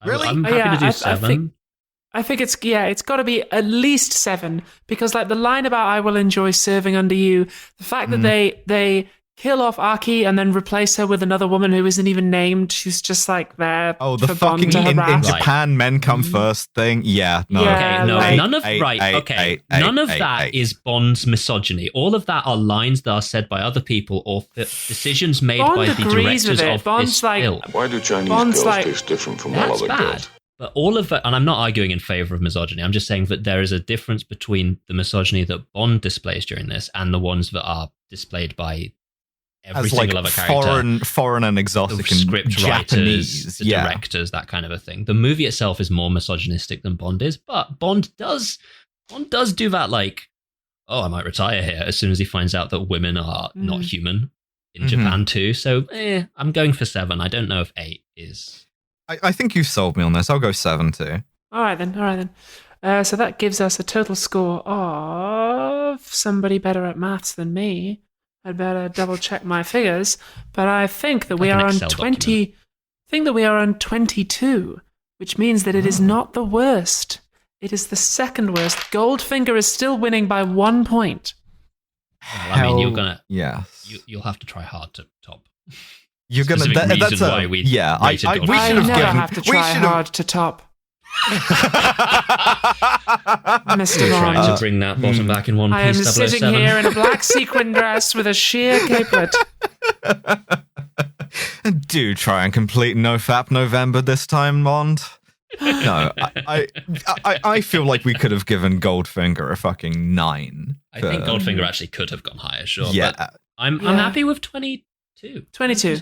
Really? I'm happy to do 7. I think it's got to be at least 7 because like the line about I will enjoy serving under you, the fact that they kill off Aki and then replace her with another woman who isn't even named. She's just like there. Oh, the fucking in Japan men come first thing. Yeah, no. Yeah, okay, no, none of that is Bond's misogyny. All of that are lines that are said by other people or decisions made by the directors of this film. Why do Chinese girls taste different from all other girls? But all of that, and I'm not arguing in favor of misogyny. I'm just saying that there is a difference between the misogyny that Bond displays during this and the ones that are displayed by every single other character, foreign and exotic, the script Japanese, writers, the directors, that kind of a thing. The movie itself is more misogynistic than Bond is, but Bond does do that. Like, I might retire here as soon as he finds out that women are not human in Japan too. So, I'm going for 7. I don't know if 8 is. I think you've sold me on this. I'll go 7 too. All right then. So that gives us a total score of somebody better at maths than me. I'd better double check my figures, but I think that we are on 20. I think that we are on 22, which means that it is not the worst. It is the second worst. Goldfinger is still winning by 1 point. Well, I mean, you're gonna. Yes. You'll have to try hard to top. You're gonna. That's why we. Yeah, I never have to try hard to top. Mr. Bond. Trying to bring that bottom back in one piece. I am sitting here in a black sequin dress with a sheer capelet. Do try and complete NoFap November this time, Bond. No, I feel like we could have given Goldfinger a fucking 9. I think Goldfinger actually could have gone higher, sure. Yeah, but I'm happy with 22. 22.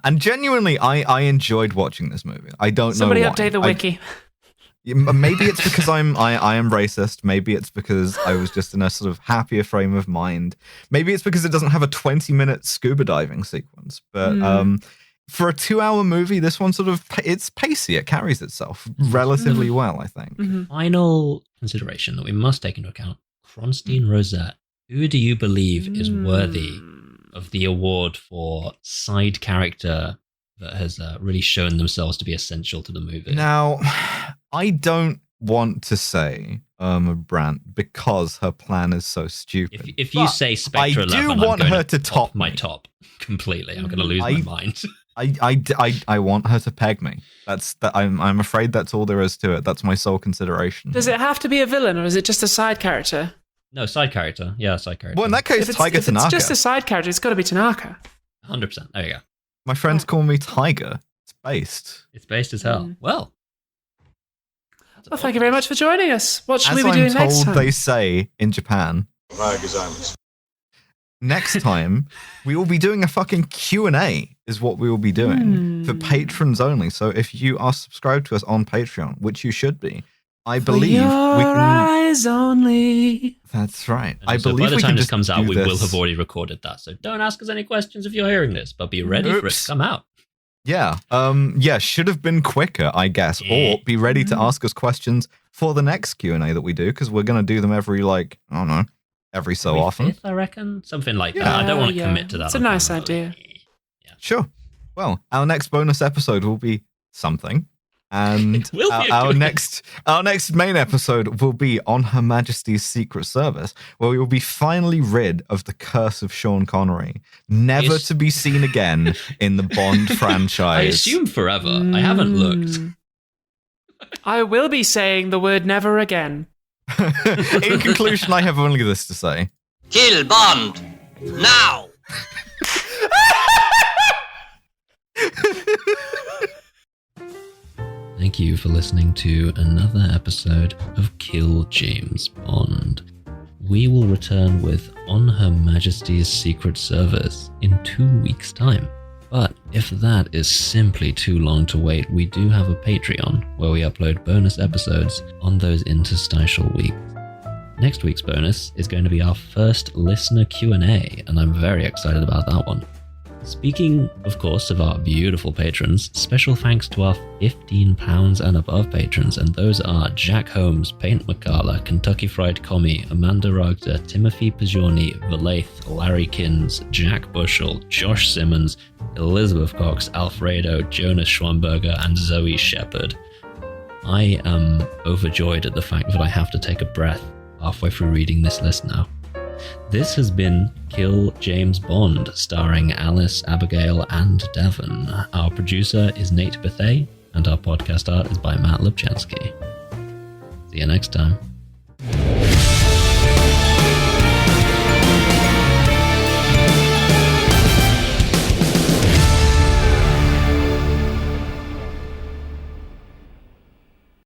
And genuinely, I enjoyed watching this movie. I don't Somebody know why. Somebody update the wiki. Maybe it's because I am racist. Maybe it's because I was just in a sort of happier frame of mind. Maybe it's because it doesn't have a 20-minute scuba diving sequence. But for a 2-hour movie, this one it's pacey. It carries itself relatively well, I think. Final consideration that we must take into account: Kronstein Rosette. Who do you believe is worthy of the award for side character that has really shown themselves to be essential to the movie? Now, I don't want to say Irma Brandt because her plan is so stupid. If you say Spectre 11, I do want her to top my top completely. I'm going to lose my mind. I want her to peg me. I'm afraid that's all there is to it. That's my sole consideration. Does it have to be a villain, or is it just a side character? No, side character. Yeah, side character. Well, in that case, Tiger Tanaka. If it's just a side character, it's got to be Tanaka. 100%. There you go. My friends call me Tiger. It's based. It's based as hell. Well, thank you very much for joining us. What should we be doing next time? They say in Japan. Next time, we will be doing a fucking Q&A is what we will be doing for patrons only. So if you are subscribed to us on Patreon, which you should be, I believe we can... eyes only. That's right. I believe by the time this comes out, we will have already recorded that. So don't ask us any questions if you're hearing this, but be ready for it to come out. Yeah. Should have been quicker, I guess. Or be ready to ask us questions for the next Q&A that we do, because we're going to do them every, every so often. Fifth, I reckon. Something like that. I don't want to commit to that. It's a nice idea. Yeah. Sure. Well, our next bonus episode will be something. And our next main episode will be on Her Majesty's Secret Service, where we will be finally rid of the curse of Sean Connery, never to be seen again in the Bond franchise. I assume forever. I haven't looked. I will be saying the word never again. In conclusion, I have only this to say. Kill Bond! Now! Thank you for listening to another episode of Kill James Bond. We will return with On Her Majesty's Secret Service in 2 weeks' time. But if that is simply too long to wait, we do have a Patreon where we upload bonus episodes on those interstitial weeks. Next week's bonus is going to be our first listener Q&A, and I'm very excited about that one. Speaking, of course, of our beautiful patrons, special thanks to our £15 and above patrons, and those are Jack Holmes, Paint McCalla, Kentucky Fried Commie, Amanda Rogda, Timothy Pajorni, Valaith, Larry Kins, Jack Bushell, Josh Simmons, Elizabeth Cox, Alfredo, Jonas Schwamberger, and Zoe Shepard. I am overjoyed at the fact that I have to take a breath halfway through reading this list now. This has been Kill James Bond, starring Alice, Abigail, and Devon. Our producer is Nate Bethay, and our podcast art is by Matt Lubchansky. See you next time.